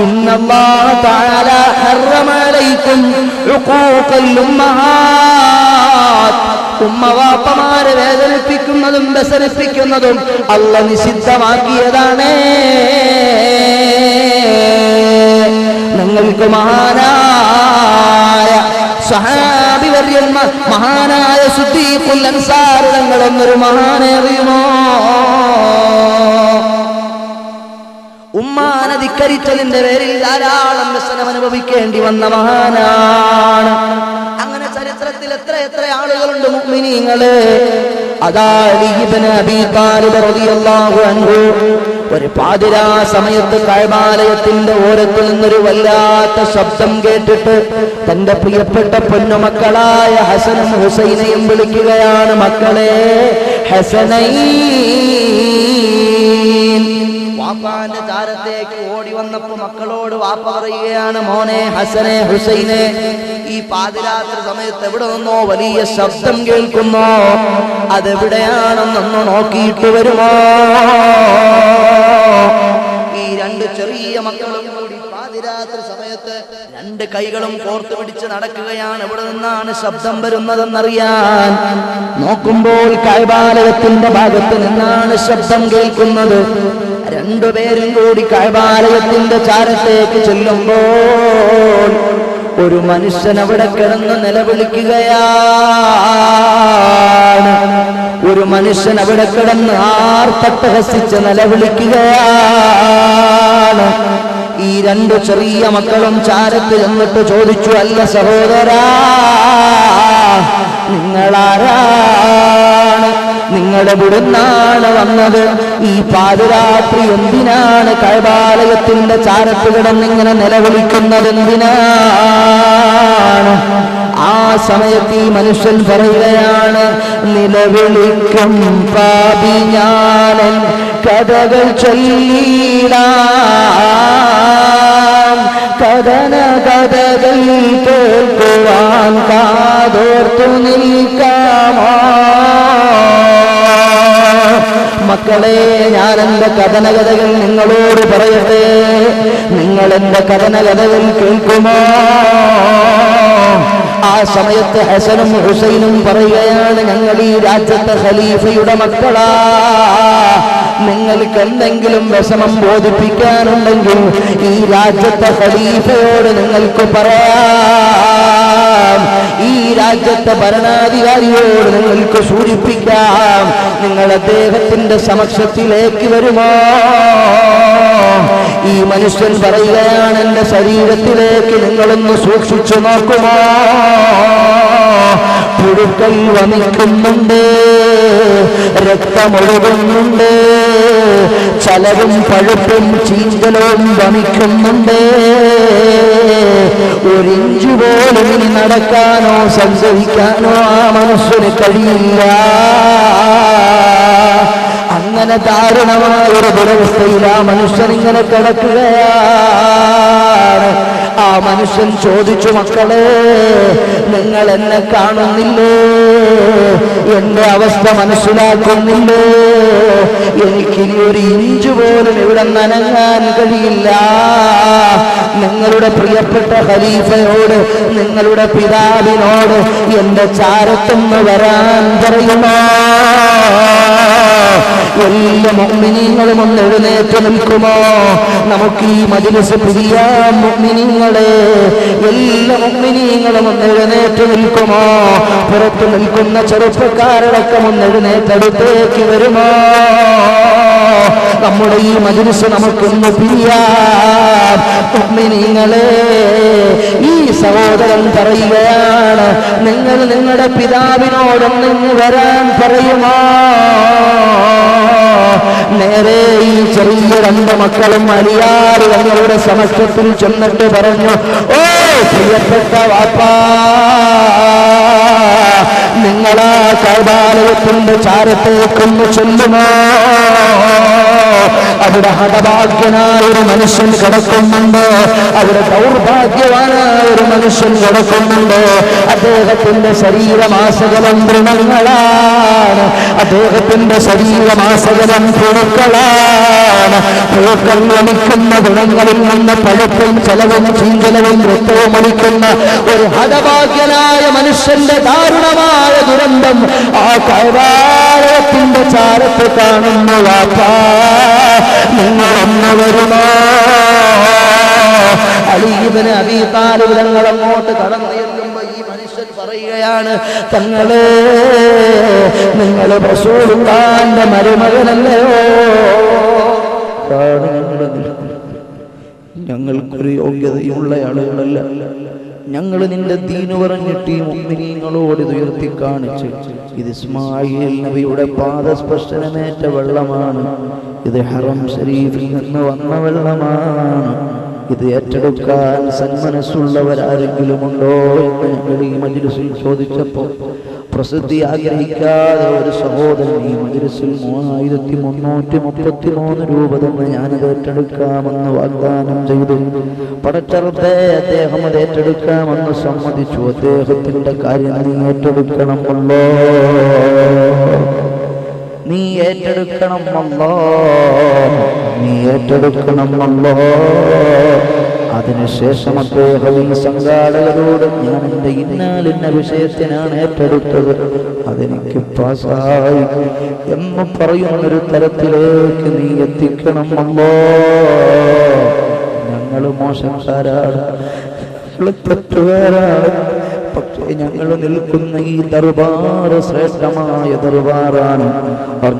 ഇന്നല്ലാഹ തആല ഹറമ അലൈക്കും ഉഖൂഖൽ ഉമ്മഹാത്ത്, ഉമ്മവാപ്പമാരെ വേദനിപ്പിക്കുന്നതും വ്യസനിപ്പിക്കുന്നതും അല്ലാഹു നിഷിദ്ധമാക്കിയതാണ്. നിങ്ങൾക്ക് മഹാനായ സ്വഹാബി വര്യന്മാർ, മഹാനായ സിദ്ദീഖുൽ അൻസാർ തങ്ങൾ എന്നൊരു മഹാനെ അറിയുമോ? ഉമ്മാനെ ധിക്കരിച്ചതിന്റെ പേരിൽ ധാരാളം വ്യസനം അനുഭവിക്കേണ്ടി വന്ന മഹാനാണ്. അങ്ങനെ ചരിത്രത്തിൽ എത്ര എത്ര ആളുകളുണ്ട് മുഅ്മിനീങ്ങളെ. അതാ അലി ഇബ്നു അബീ താലിബ് റളിയല്ലാഹു അൻഹു ഒരു പാതിരാ സമയത്ത് കഅബാലയത്തിന്റെ ഓരത്തിൽ നിന്നൊരു വല്ലാത്ത ശബ്ദം കേട്ടിട്ട് തന്റെ പ്രിയപ്പെട്ട പൊന്നുമക്കളായ ഹസനും ഹുസൈനെയും വിളിക്കുകയാണ്. മക്കളെ ഹസനൈൻ. വാപ്പാന്റെ ചാരത്തേക്ക് ഓടി വന്നപ്പോ മക്കളോട് വാപ്പ പറയുകയാണ്, മോനെ ഹസനെ ഹുസൈനെ, ഈ പാതിരാത്രി സമയത്ത് എവിടെ നിന്നോ വലിയ ശബ്ദം കേൾക്കുന്നു, അതെവിടെയാണെന്നൊന്ന് നോക്കിയിട്ട് വരുമോ? ഈ രണ്ട് ചെറിയ മക്കളും കൂടി പാതിരാത്രി സമയത്ത് രണ്ട് കൈകളും കോർത്തു പിടിച്ച് നടക്കുകയാണ്. എവിടെ നിന്നാണ് ശബ്ദം വരുന്നതെന്നറിയാൻ നോക്കുമ്പോൾ കഅബാലയത്തിന്റെ ഭാഗത്ത് നിന്നാണ് ശബ്ദം കേൾക്കുന്നത്. രണ്ടുപേരും കൂടി കഅബാലയത്തിന്റെ ചാരത്തേക്ക് ചെല്ലുമ്പോൾ ഒരു മനുഷ്യൻ അവിടെ കിടന്ന് നിലവിളിക്കുകയാണ്. ഒരു മനുഷ്യൻ അവിടെ കിടന്ന് ആർത്തട്ടഹസിച്ച് നിലവിളിക്കുകയാണ്. ഈ രണ്ട് ചെറിയ മക്കളും ചാരത്ത് ചെന്നിട്ട് ചോദിച്ചു, അല്ല സഹോദരാ, നിങ്ങളാരാണ്? നിങ്ങളെവിടുന്നാണ് വന്നത്? ഈ പാതിരാത്രി എന്തിനാണ് കഅബാലയത്തിന്റെ ചാരത്ത് കിടന്നിങ്ങനെ നിലവിളിക്കുന്നത്? എന്തിനാണ്? ആ സമയത്ത് ഈ മനുഷ്യൻ പറയുകയാണ്, നിലവിളിക്കും പാപി ഞാനൻ കഥകൾ ചൊല്ലിടാം, കഥന കഥകൾ കേൾക്കുവാൻ കാതോർത്തു നിൽക്കാമോ? മക്കളെ, ഞാൻ എന്റെ കഥനകഥകൾ നിങ്ങളോട് പറയട്ടെ, നിങ്ങൾ എന്റെ കഥനകഥകൾ കേൾക്കുമോ? ആ സമയത്ത് ഹസനും ഹുസൈനും പറയുകയാണ്, ഞങ്ങൾ ഈ രാജ്യത്തെ ഖലീഫയുടെ മക്കളാ, നിങ്ങൾക്ക് എന്തെങ്കിലും വിഷമം ബോധിപ്പിക്കാനുണ്ടെങ്കിൽ ഈ രാജ്യത്തെ ഖലീഫയോട് നിങ്ങൾക്ക് പറയാം, ഈ രാജ്യത്തെ ഭരണാധികാരിയോട് നിങ്ങൾക്ക് സൂചിപ്പിക്കാം. നിങ്ങൾ അദ്ദേഹത്തിന്റെ സമക്ഷത്തിലേക്ക് വരുമോ? ഈ മനുഷ്യൻ പറയുകയാണ്, എന്റെ ശരീരത്തിലേക്ക് നിങ്ങളൊന്ന് സൂക്ഷിച്ചു നോക്കുമോ? പുഴുക്കൾ വമിക്കുന്നുണ്ട്, രക്തമൊഴുകുന്നുണ്ട്, ചലവും പഴുപ്പും ചീന്തലും വമിക്കുന്നുണ്ട്. ഒരിഞ്ചു പോലും ഇനി നടക്കാനോ സഞ്ചരിക്കാനോ ആ മനുഷ്യന് കഴിയില്ല. അങ്ങനെ ദാരുണമായ ഒരു ദുരവസ്ഥയിൽ ആ മനുഷ്യൻ ഇങ്ങനെ കിടക്കുകയാണ്. ആ മനുഷ്യൻ ചോദിച്ചു, മക്കളെ നിങ്ങൾ എന്നെ കാണുന്നില്ലേ? എന്റെ അവസ്ഥ മനസ്സിലാക്കുന്നില്ലേ? എനിക്കിനി ഒരു ഇഞ്ചു പോലും ഇവിടെ നനങ്ങാൻ കഴിയില്ല. നിങ്ങളുടെ പ്രിയപ്പെട്ട ഖലീഫയോട്, നിങ്ങളുടെ പിതാവിനോട് എന്റെ ചാരത്തുനിന്ന് വരാൻ പറയുമോ? എല്ലാ മുഅ്മിനീങ്ങളും ഒന്ന് എഴുന്നേറ്റ് നിൽക്കുമോ? നമുക്ക് ഈ മജ്‌ലിസ് പിരിയാം മുഅ്മിനീങ്ങളെ. എല്ലാ മുഅ്മിനീങ്ങളും ഒന്ന് എഴുന്നേറ്റ് നിൽക്കുമോ? പുറത്തു നിൽക്കുന്ന ചെറുപ്പക്കാരടക്കം ഒന്ന് എഴുന്നേറ്റടുത്തേക്ക് വരുമോ? നമ്മുടെ ഈ മജ്‌ലിസ് നമുക്കൊന്ന് പിരിയാം മുഅ്മിനീങ്ങളെ. ഈ സഹോദരൻ പറയുകയാണ്, നിങ്ങൾ നിങ്ങളുടെ പിതാവിനോടൊന്ന് വരാൻ പറയുമോ? നേരെ ഈ ചെറിയ രണ്ട് മക്കളും അലിയാർ തങ്ങളുടെ സമക്ഷത്തിൽ ചെന്നിട്ട് പറഞ്ഞു, ഓ പ്രിയപ്പെട്ട വാപ്പാ, നിങ്ങളാ കഅബാലയത്തിന്റെ ചാരത്തേക്കൊന്ന് ചെല്ലുമോ? അവിടെ ഹതഭാഗ്യനായ ഒരു മനുഷ്യൻ കിടക്കുന്നുണ്ട്, അവിടെ ദൗർഭാഗ്യവാനായ ഒരു മനുഷ്യൻ കിടക്കുന്നുണ്ട്. അദ്ദേഹത്തിന്റെ ശരീരമാസകലം തൃണങ്ങളാണ്, അദ്ദേഹത്തിന്റെ ശരീരമാസകലം പുഴുക്കളാണ്. പുഴുക്കൾ ഒലിക്കുന്ന ഗുണങ്ങളിൽ നിന്ന് പഴുപ്പും ചലവും ചീഞ്ചലവും രക്തവും ഒലിക്കുന്ന ഒരു ഹതഭാഗ്യനായ മനുഷ്യന്റെ ദാരുണമായ ദുരന്തം ആ കഅബാലയത്തിന്റെ ചാരത്ത് കാണുന്നു. വാപ്പാ, നിങ്ങളൊന്ന് വരുമോ? അലി ഇബ്നു അബീ താലിബ് തങ്ങൾ അങ്ങോട്ട് കടന്നു ചെല്ലുമ്പോൾ ഈ മനുഷ്യൻ പറയുകയാണ്, തങ്ങളെ നിങ്ങൾ റസൂലുള്ളാഹിന്റെ മരുമകനല്ലയോ? ഞങ്ങൾക്കൊരു യോഗ്യതയുള്ള ആളുകളല്ല. ഞങ്ങൾ നിന്റെ ദീന് പറഞ്ഞിട്ട് ഈ മുഅ്മിനീങ്ങളോട് ഇത് ഉയർത്തി കാണിച്ച്, ഇത് ഇസ്മായിൽ നബിയുടെ പാദസ്പർശനമേറ്റ വെള്ളമാണ്, ഇത് ഹറം ശരീഫിൽ നിന്ന് വന്ന വെള്ളമാണ്, ഇത് ഏറ്റെടുക്കാൻ സന്മനസ്സുള്ളവരാരെങ്കിലും ഉണ്ടോ എന്ന് ഞങ്ങൾ ഈ മജ്‌ലിസിൽ ചോദിച്ചപ്പോൾ പ്രസിദ്ധി ആഗ്രഹിക്കാതെ ഒരു സഹോദരൻ ഈ മജ്‌ലിസിൽ 3333 രൂപ തന്നെ ഞാനത് ഏറ്റെടുക്കാമെന്ന് വാഗ്ദാനം ചെയ്തു. പടച്ചറബേ, അദ്ദേഹം അത് ഏറ്റെടുക്കാമെന്ന് സമ്മതിച്ചു. അദ്ദേഹത്തിന്റെ കാര്യം നീ ഏറ്റെടുക്കണമല്ലോ, നീ ഏറ്റെടുക്കണമല്ലോ, നീ ഏറ്റെടുക്കണമല്ലോ. അതിനുശേഷം അദ്ദേഹം ഈ സംഘാടകരോട്, ഞാൻ എൻ്റെ ഇന്നാലിന്ന വിഷയത്തിനാണ് ഏറ്റെടുത്തത്, അതെനിക്ക് പാസായി എന്ന് പറയുന്നൊരു തരത്തിലേക്ക് നീ എത്തിക്കണമല്ലോ. ഞങ്ങൾ മോശക്കാരാണ്, തെറ്റുകാരാണ്, പക്ഷേ ഞങ്ങൾ നിൽക്കുന്ന ഈ ദർബാർ ശ്രേഷ്ഠമായ ദർബാറാണ്.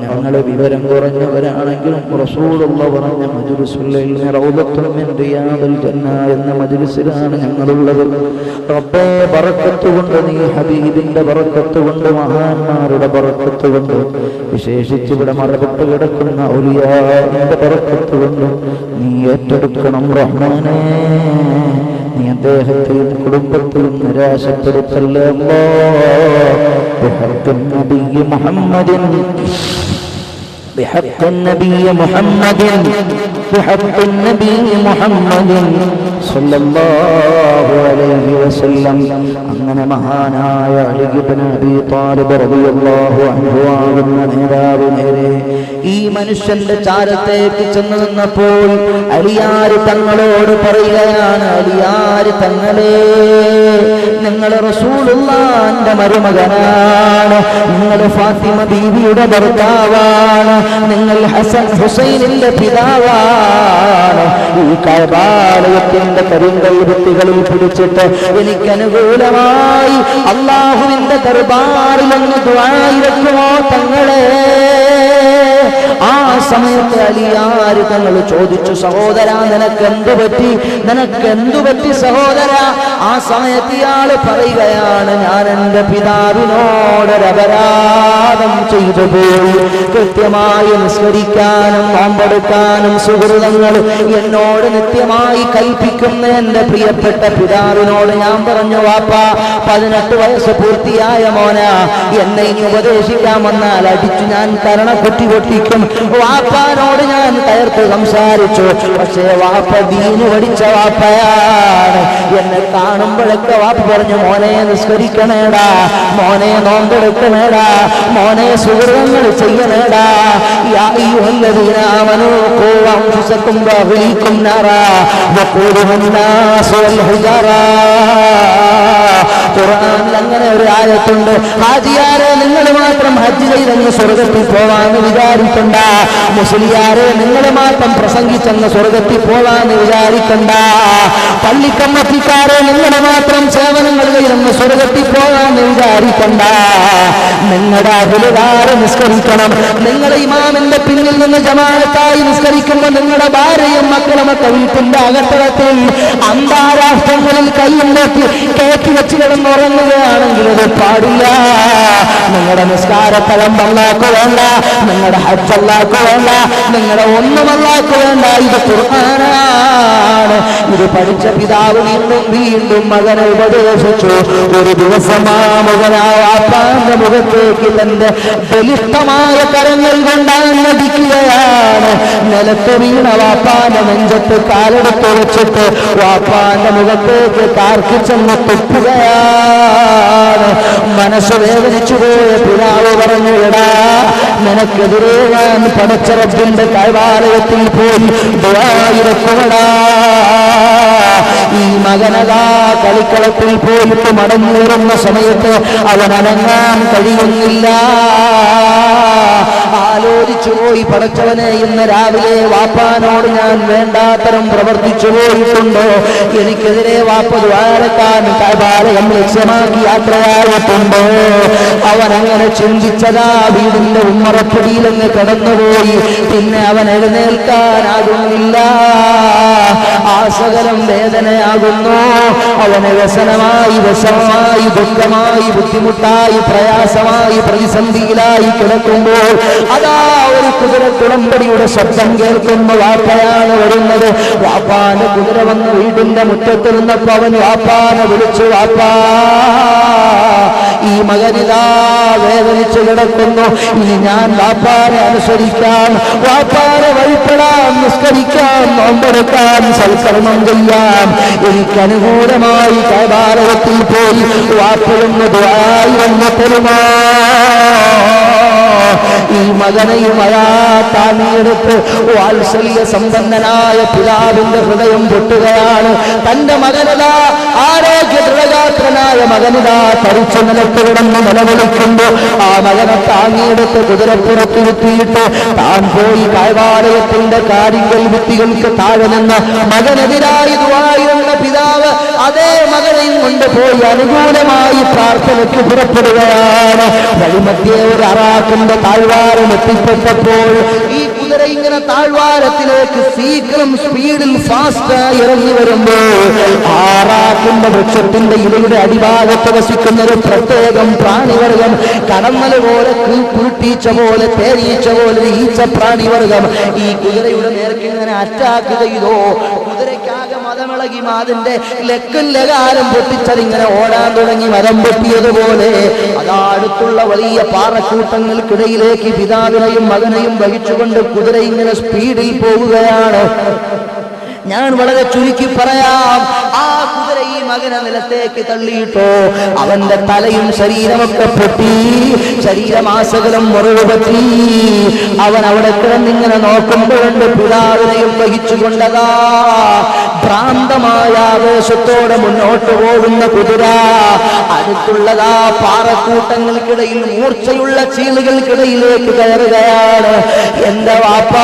ഞങ്ങൾ വിവരം കുറഞ്ഞവരാണെങ്കിലും റസൂലുള്ള പറഞ്ഞ മജ്‌ലിസുൽ ഇൽമി റൗദത്തുൻ മിൻ റിയാദിൽ ജന്ന എന്ന മജ്‌ലിസിലാണ് ഞങ്ങളുള്ളത്. റബ്ബേ, ബറക്കത്ത് കൊണ്ട്, നീ ഹബീബിന്റെ ബറക്കത്ത് കൊണ്ട്, മഹാന്മാരുടെ ബറക്കത്ത് കൊണ്ട്, വിശേഷിച്ച് ഇവിടെ മറപ്പെട്ട് കിടക്കുന്ന ഔലിയാന്റെ ബറക്കത്ത് കൊണ്ട് നീ ഏറ്റെടുക്കണം റഹ്മാനേ. നീ അദ്ദേഹത്തെയും കുടുംബത്തെയും നിരാശപ്പെടുത്തല്ലേ അല്ലാഹ്. ബിഹഖ്ഖി നബി മുഹമ്മദിൻ, بحق النبي محمد، بحق النبي محمد صلى الله عليه وسلم. അങ്ങനെ മഹാനായ അലി ഇബ്നു അബീ താലിബ് റളിയല്ലാഹു അൻഹു ആകുന്ന നേതാവ് നേരെ ഈ മനുഷ്യന്റെ ചാരത്തേക്ക് ചെന്ന് നിന്നപ്പോൾ അലിയാർ തങ്ങളോട് പറയുകയാണ്, അലിയാർ തങ്ങളെ, നിങ്ങൾ റസൂലുള്ളാഹിന്റെ മരുമകനാണ്, നിങ്ങൾ ഫാത്തിമ ബീവിയുടെ ഭർത്താവാണ്, നിങ്ങൾ ഹസൻ ഹുസൈനിന്റെ പിതാവാണ്. ഈ കഅബാലയത്തിന്റെ കരിങ്കൽ ഭിത്തികളിൽ പിടിച്ചിട്ട് എനിക്ക് അനുകൂലമായി അല്ലാഹുവിന്റെ ദർബാറിലൊന്ന് ദുആയിരക്കുമോ തങ്ങളെ? ആ സമയത്ത് അലിയാര് തങ്ങൾ ചോദിച്ചു, സഹോദരാ നിനക്കെന്തു പറ്റി, നിനക്കെന്തു പറ്റി സഹോദര? ആ സമയത്ത് ഇയാള് പറയുകയാണ്, ഞാൻ എൻ്റെ പിതാവിനോടൊരപരാധം ചെയ്തു പോയി. കൃത്യമായി നിസ്കരിക്കാനും നോമ്പെടുക്കാനും സുഹൃതങ്ങൾ എന്നോട് നിത്യമായി കൽപ്പിക്കുന്ന എൻ്റെ പ്രിയപ്പെട്ട പിതാവിനോട് ഞാൻ പറഞ്ഞു, വാപ്പ 18 വയസ്സ് പൂർത്തിയായ മോന, എന്നെ ഇനി ഉപദേശിക്കാൻ വന്നാൽ അടിച്ചു ഞാൻ കരണക്കുട്ടി പൊട്ടിക്കും. വാപ്പാനോട് ഞാൻ കയർത്ത് സംസാരിച്ചു, പക്ഷേ വാപ്പ ദീന് പഠിച്ച വാപ്പയാണ്. എന്നെ കാണുമ്പോഴൊക്കെ വാപ്പ പറഞ്ഞു, മോനെ നിസ്കരിക്കണേടാ, മോനെ നോമ്പെടുക്കണേടാ, മോനെ സുഹൃതങ്ങൾ ചെയ്യണേടാ. യാ അയ്യുഹല്ലദീന ആമനൂ ഖൂ അൻഫുസകും വഅഹ്ലീകും നാറാ വഖൂദുഹാൻ നാസു വൽ ഹിജാറാ. ഖുർആനിൽ അങ്ങനെ ഒരു ആയത്തുണ്ട്, ഹാജിയാരെ നിങ്ങൾ മാത്രം ഹജ്ജ് ചെയ്തെന്ന് സ്വർഗത്തിൽ പോവാന്ന് വിചാരിക്കണ്ട, മുസ്ലിയാരെ നിങ്ങൾ മാത്രം പ്രസംഗിച്ചെന്ന് സ്വർഗത്തിൽ പോവാന്ന് വിചാരിക്കണ്ട, പള്ളിക്കമ്മത്തിക്കാരെ നിങ്ങൾ മാത്രം സേവനങ്ങൾ ചെയ്തെന്ന് സ്വർഗത്തിൽ പോവാന്ന് വിചാരിക്കണ്ട. നിങ്ങളുടെ അഖിലുകാരെ നിസ്കരിക്കണം. നിങ്ങളുടെ ഇമാമിന്റെ പിന്നിൽ നിന്ന് ജമാഅത്തായി നിസ്കരിക്കുമ്പോൾ നിങ്ങളുടെ ഭാര്യയും മക്കളുമൊക്കെ വീട്ടിന്റെ അകത്തളത്തിൽ അന്താരാഷ്ട്രങ്ങളിൽ കൈയും നോക്കി കയറ്റി വെച്ച് കിടന്നുറങ്ങുകയാണെങ്കിൽ അത് പാടില്ല. നിങ്ങളുടെ നിസ്കാരത്തലം അല്ലാഹു വേണ്ട, നിങ്ങളുടെ ഹജ്ജ് അല്ലാഹു വേണ്ട, നിങ്ങളുടെ ഒന്നും അല്ലാഹു വേണ്ട. ഇത് ഖുർആനാണ്. ഇത് പഠിച്ച പിതാവ് വീണ്ടും വീണ്ടും മകനെ ഉപദേശിച്ചു. ഒരു ദിവസം ആ മകനായ വാപ്പാന്റെ മുഖത്തേക്ക് തന്റെ ബലിഷ്ഠമായ കരങ്ങൾ കൊണ്ടാടിക്കുകയാണ്. നിലത്ത് വീണ വാപ്പാന്റെ നെഞ്ചത്ത് കാലെടുത്ത് വെച്ചിട്ട് വാപ്പാന്റെ മുഖത്തേക്ക് കാർക്കിച്ചെന്ന് തുപ്പുകയാണ്. മനസ്സ് വേദനിച്ചു പോയ പിതാവ് പറഞ്ഞു, എടാ നിനക്കെതിരെ ഞാൻ പടച്ച റബ്ബിന്റെ കഅബാലയത്തിൽ പോയി ദുആയിരക്കുമടാ. ഈ മകനതാ കളിക്കളത്തിൽ പോയിട്ട് മടങ്ങിയിരുന്ന സമയത്ത് അവൻ അനങ്ങാൻ കഴിയുന്നില്ല. ആലോചിച്ചു പോയി, പടച്ചവനെ ഇന്ന് രാവിലെ വാപ്പാനോട് ഞാൻ വേണ്ടാത്തരം പ്രവർത്തിച്ചു പോയിട്ടുണ്ടോ? എനിക്കെതിരെ വാപ്പ ദ്വാരക്കാൻ കഅബാലയം ലക്ഷ്യമാക്കി യാത്രയായിട്ടുണ്ടോ? അവൻ അങ്ങനെ ചിന്തിച്ചതാ വീടിന്റെ ഉമ്മറപ്പടിയിലങ്ങ് കടന്നുപോയി. പിന്നെ അവൻ എഴുന്നേൽക്കാനാകുന്നില്ല. ആസകലം വേദനയാകുന്നു. അവന് വ്യസനമായി, വിഷമമായി, ദുഃഖമായി, ബുദ്ധിമുട്ടായി, പ്രയാസമായി, പ്രതിസന്ധിയിലായി കിടക്കുമ്പോൾ അതാ ഒരു കുതിരക്കുളമ്പടിയുടെ ശബ്ദം കേൾക്കുന്ന വാപ്പയാണ് വരുന്നത്. വാപ്പാന്റെ കുതിര വന്ന് വീടിന്റെ മുറ്റത്ത് നിന്നപ്പോ അവൻ വാപ്പാനെ വിളിച്ചു, വാപ്പാ ഈ മകനിതാ വേദനിച്ചു കിടക്കുന്നു. ഇനി ഞാൻ വാപ്പാനെ അനുസരിക്കാൻ, വാപ്പാനെ വഴിപ്പെടാൻ, നിസ്കരിക്കാൻ, നോമ്പെടുക്കാൻ, സൽക്കർമ്മം ചെയ്യാൻ എനിക്കനുകൂലമായി കഅബാലയത്തിൽ പോയി വാപ്പയൊന്ന് ദുആയി വന്ന് തരുമോ? ഈ മകനെയും അയാ താങ്ങിയെടുത്ത് വാത്സല്യ സമ്പന്നനായ പിതാവിന്റെ ഹൃദയം പൊട്ടുകയാണ്. തന്റെ മകനതാ ആരോഗ്യ ദൃഢഗാത്രനായ മകനിതാ തരിച്ചു നിലത്ത് കിടന്ന് നിലവിളിക്കുമ്പോ ആ മകനെ താങ്ങിയെടുത്ത് കുതിരപ്പുറത്തിരുത്തിയിട്ട് താൻ പോയി കഅബാലയത്തിന്റെ കാരിങ്കൽ ഭിത്തികൾക്ക് താഴെ നിന്ന് മകനെതിരായി ദുആയിരുന്ന പിതാവ് അതേ മകനെയും കൊണ്ടുപോയി അനുകൂലമായി പ്രാർത്ഥനയ്ക്ക് പുറപ്പെടുകയാണ്. വഴിമധ്യേ ഒരു അറാഖിന്റെ താഴ്വാരം എത്തിപ്പെട്ടപ്പോൾ ഈ കുതിര ഇങ്ങനെ താഴ്വാരത്തിലേക്ക് സീക്രം സ്പീഡിൽ ഫാസ്റ്റായി ഇറങ്ങി വരുമ്പോൾ ആറാക്കിന്റെ വൃക്ഷത്തിന്റെ ഇലയുടെ അടിഭാഗത്ത് വസിക്കുന്ന ഒരു പ്രത്യേകം പ്രാണിവർഗം, കടന്നൽ പോലെ, കുരുട്ടീച്ച പോലെ, തേനീച്ച പോലെ ഈച്ച പ്രാണിവർഗം ഈ കുതിരയുടെ നേർക്ക് ഇങ്ങനെ അറ്റാക്ക് ചെയ്തോ. കുതിരയ്ക്കാകെ മതമിളകി, അതിന്റെ ലക്കും ലകാരം പൊട്ടിച്ചതിങ്ങനെ ഓടാൻ തുടങ്ങി. മരം പൊട്ടിയതുപോലെ അതാ അടുത്തുള്ള വലിയ പാറക്കൂട്ടങ്ങൾക്കിടയിലേക്ക് പിതാവിനെയും മകനെയും വഹിച്ചുകൊണ്ട് കുതിര ഇങ്ങനെ സ്പീഡിൽ പോവുകയാണ്. ഞാൻ വളരെ ചുരുക്കി പറയാം, ആ കുതിര ഈ മകനെ നിലത്തേക്ക് തള്ളിയിട്ടോ അവന്റെ തലയും ശരീരമൊക്കെ പൊട്ടി, ശരീരമാസകലം മുറിവ് പറ്റി. അവൻ അവിടെ കിടന്നിങ്ങനെ നോക്കുമ്പോഴുണ്ട് പിതാവിനെയും വഹിച്ചുകൊണ്ടതാ ഭ്രാന്തമായ ആവേശത്തോടെ മുന്നോട്ട് പോകുന്ന കുതിര അടുത്തുള്ളതാ പാറക്കൂട്ടങ്ങൾക്കിടയിൽ മൂർച്ചയുള്ള ചീളുകൾക്കിടയിലേക്ക് കയറുകയാണ്. എന്റെ വാപ്പ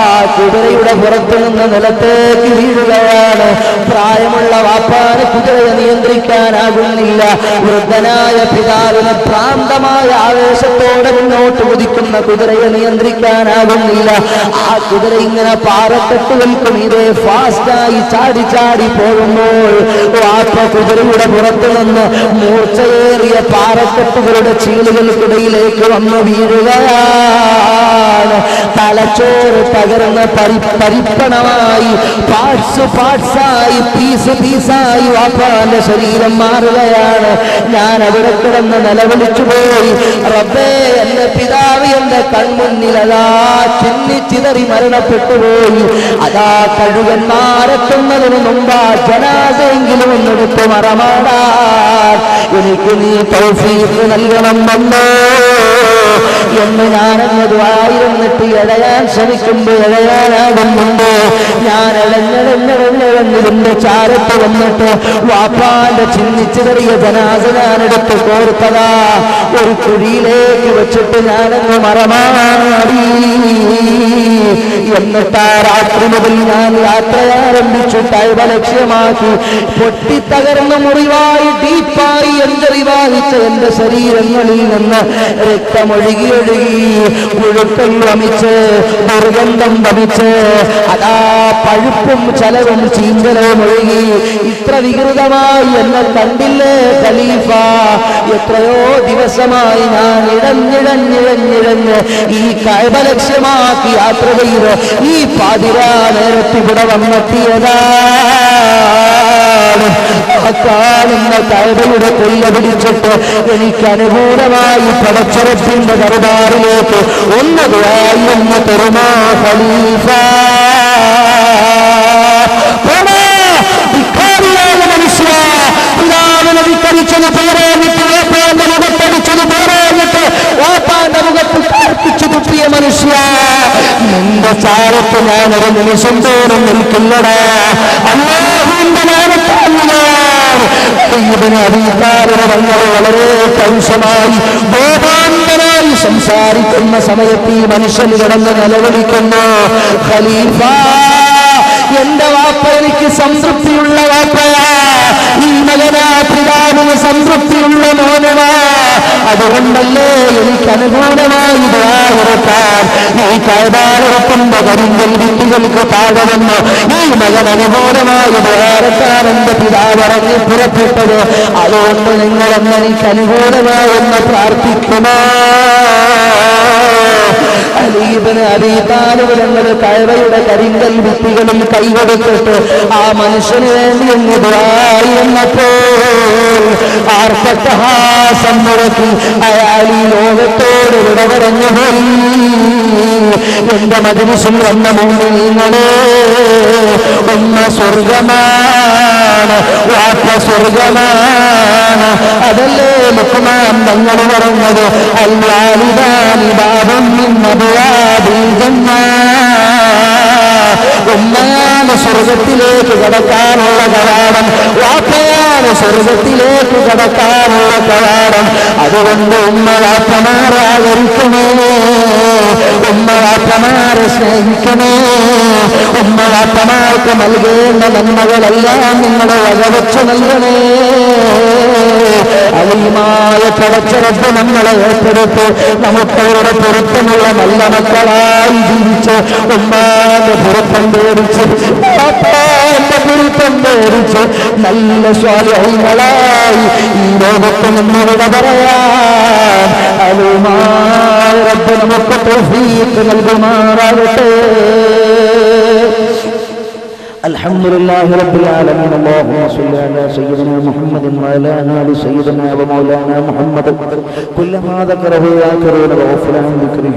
ആ കുതിരയുടെ പുറത്തു നിന്ന് നിലത്തേക്ക് വീഴുകയാണ്. പ്രായമുള്ള വാപ്പാന് കുതിരയെ നിയന്ത്രിക്കാനാകുന്നില്ല. വൃദ്ധനായ പിതാവിന് ഭ്രാന്തമായ ആവേശത്തോടെ മുന്നോട്ട് കുതിക്കുന്ന കുതിരയെ നിയന്ത്രിക്കാനാകുന്നില്ല. ആ കുതിര ഇങ്ങനെ പാറക്കെട്ടുകൾക്കും ഇതേ ഫാസ്റ്റായി ചാടി ചാടി പോകുമ്പോൾ വാപ്പ കുതിരയുടെ പുറത്തു നിന്ന് മൂർച്ചയേറിയ പാറക്കെട്ടുകളുടെ ചീളുകൾക്കിടയിലേക്ക് വന്ന് വീഴുകയാണ്. തലച്ചോറ് തകർന്ന് പരിപ്പണമായി പാർട്സായി പീസായി വാപ്പാന്റെ ശരീരം മാറുകയാണ്. ഞാൻ അവിടെ കിടന്ന് നിലവിളിച്ചു പോയി, റബ്ബേ എന്റെ പിതാവ് എന്റെ കൺമുന്നിലതാ ചിന്നിച്ചിതറി മരണപ്പെട്ടുപോയി. അതാ കഴുകന്മാരെത്തുന്നതിന് മുമ്പ് ജനാസയെങ്കിലും ഒന്നെടുത്ത് മറമാടാൻ എനിക്ക് നീ തൗഫീഖ് നൽകണം വന്നോ എന്ന് ഞാനങ്ങ് ദുആയിരുന്നിട്ട് ഇഴയാൻ ശ്രമിക്കുമ്പോൾ ഇഴയാനാകുന്നുണ്ട്. ഞാൻ ഇഴഞ്ഞിതിന്റെ ചാരത്ത് വന്നിട്ട് വാപ്പാന്റെ ചിന്നിച്ചിതറിയ ജനാസ ഞാനെടുത്ത് കോർത്തതാ ഒരു കുഴിയിലേക്ക് വെച്ചിട്ട് ഞാനങ്ങ് മറമാടി. എന്നിട്ട് ആ രാത്രി മുതൽ ഞാൻ യാത്ര ആരംഭിച്ചു. തൈവ ലക്ഷ്യമാക്കി പൊട്ടിത്തകർന്ന മുറിവായി ഡീപ്പായി എഞ്ചറി ബാധിച്ച എന്റെ ശരീരങ്ങളിൽ നിന്ന് രക്തമൊഴുകി പുഴുക്കൾ വമിച്ച് ദുർഗന്ധം വമിച്ച് അതാ പഴുപ്പും ചലവും ചീഞ്ചലവും ഒഴുകി. ഇത്ര വികൃതമായി എന്നെ കണ്ടില്ലേ ഖലീഫ? എത്രയോ ദിവസമായി ഞാൻ ഇഴഞ്ഞിഴഞ്ഞ് ഈ കഅബ ലക്ഷ്യമാക്കി യാത്ര ചെയ്ത് ഈ പാതിരാ നേരത്ത് ഇവിടെ വന്നെത്തിയതാണ്. കാണുന്ന കഅബയുടെ കൊല്ല പിടിച്ചിട്ട് എനിക്ക് അനുകൂലമായി പടച്ചറപ്പിന്റെ ദർബാറിലേക്ക് ഒന്നതുമായി ഒന്ന് തരുമാ ഖലീഫ. മനുഷ്യ പിതാവിനെ വിക്കരിച്ചത് പോരാഞ്ഞിട്ട് വാപ്പാന്റെ മുഖത്തടിച്ചത് പോരാഞ്ഞിട്ട് വാപ്പാന്റെ മുഖത്ത് കർപ്പിച്ചു തുപ്പിയ മനുഷ്യ, നിന്റെ ചാരത്ത് ഞാനൊരു നിമിഷം തോറും നിൽക്കില്ലടാ. അല്ലാഹുവിന്റെ വളരെ കൗശമായി ബോധാന്തരായി സംസാരിക്കുന്ന സമയത്ത് ഈ മനുഷ്യൻ കിടന്ന് നിലവിളിക്കുന്നു, ഖലീഫ എന്റെ വാപ്പ എനിക്ക് സംതൃപ്തിയുള്ള വാപ്പയാ, ഈ മകനാ പിതാവിന് സംതൃപ്തിയുള്ള മോനവാ. അതുകൊണ്ടല്ലേ എനിക്ക് അനുകൂലമായി ദുആഇറക്കാൻ ഈ കഅബയുടെ കരിങ്കൽ ഭിത്തികൾക്ക് താഴെ വന്ന് ഈ മകൻ അനുകൂലമായി ദുആഇറക്കാൻ എന്റെ പിതാവ് ഇറങ്ങി പുറപ്പെട്ടത്. അതുകൊണ്ട് നിങ്ങളെന്ന് എനിക്ക് അനുകൂലമായെന്ന് പ്രാർത്ഥിക്കുമോ? അലീബിന് അബീ താലിബ് തങ്ങൾ കഅബയുടെ കരിങ്കൽ ഭിത്തികളിൽ കൈകൊടുത്തിട്ട് ആ മനുഷ്യന് വേണ്ടി എന്ന് ദുആയിരുന്നപ്പോൾ ആർത്തട്ടഹാസം മുഴക്കി അയാൾ ഈ ലോകത്തോട് വിട പറഞ്ഞു പോയി. എന്റെ മജ്‌ലിസിൽ വന്ന മുഅ്മിനീങ്ങളെ, ഉമ്മ സ്വർഗമാണ്, വാപ്പ സ്വർഗമാണ്. അതല്ലേ ലുഖ്മാൻ തങ്ങൾ പറഞ്ഞത്, അൽ വാലിദാനി ബാബുൻ മിൻ അബ്വാബിൽ ജന്ന. ഉമ്മയാണ് സ്വർഗത്തിലേക്ക് കടക്കാനുള്ള കവാടം, വാപ്പയാണ് സ്വർഗത്തിലേക്ക് കടക്കാനുള്ള കവാടം. അതുകൊണ്ട് ഉമ്മ വാപ്പമാരെ ആദരിക്കണേ, ഉമ്മ വാപ്പമാരെ സ്നേഹിക്കണേ, ഉമ്മ വാപ്പമാർക്ക് നൽകേണ്ട നന്മകളെല്ലാം നിങ്ങളെ വകവെച്ച് നൽകണേ. അലീമായ പടച്ചറപ്പ് നമ്മളെ ഏറ്റെടുത്ത് നമുക്കവരുടെ പൊരുത്തമുള്ള നല്ല മക്കളായി ജീവിച്ച് ഉമ്മാന്റെ പൊരുത്തം പേടിച്ച് പാപ്പാന്റെ പൊരുത്തം പേടിച്ച് നല്ല സ്വാലിഹീങ്ങളായി ഈ ലോകത്ത് നമ്മളുടെ പറയാൻ അലീമായ റബ്ബ് നമുക്ക് തൗഫീഖ് നൽകുമാറാകട്ടെ. الحمد لله رب العالمين. اللهم صل على سيدنا محمد وعلى آل سيدنا ومولانا محمد كلما ذكره ذاكرون وغفل عن ذكره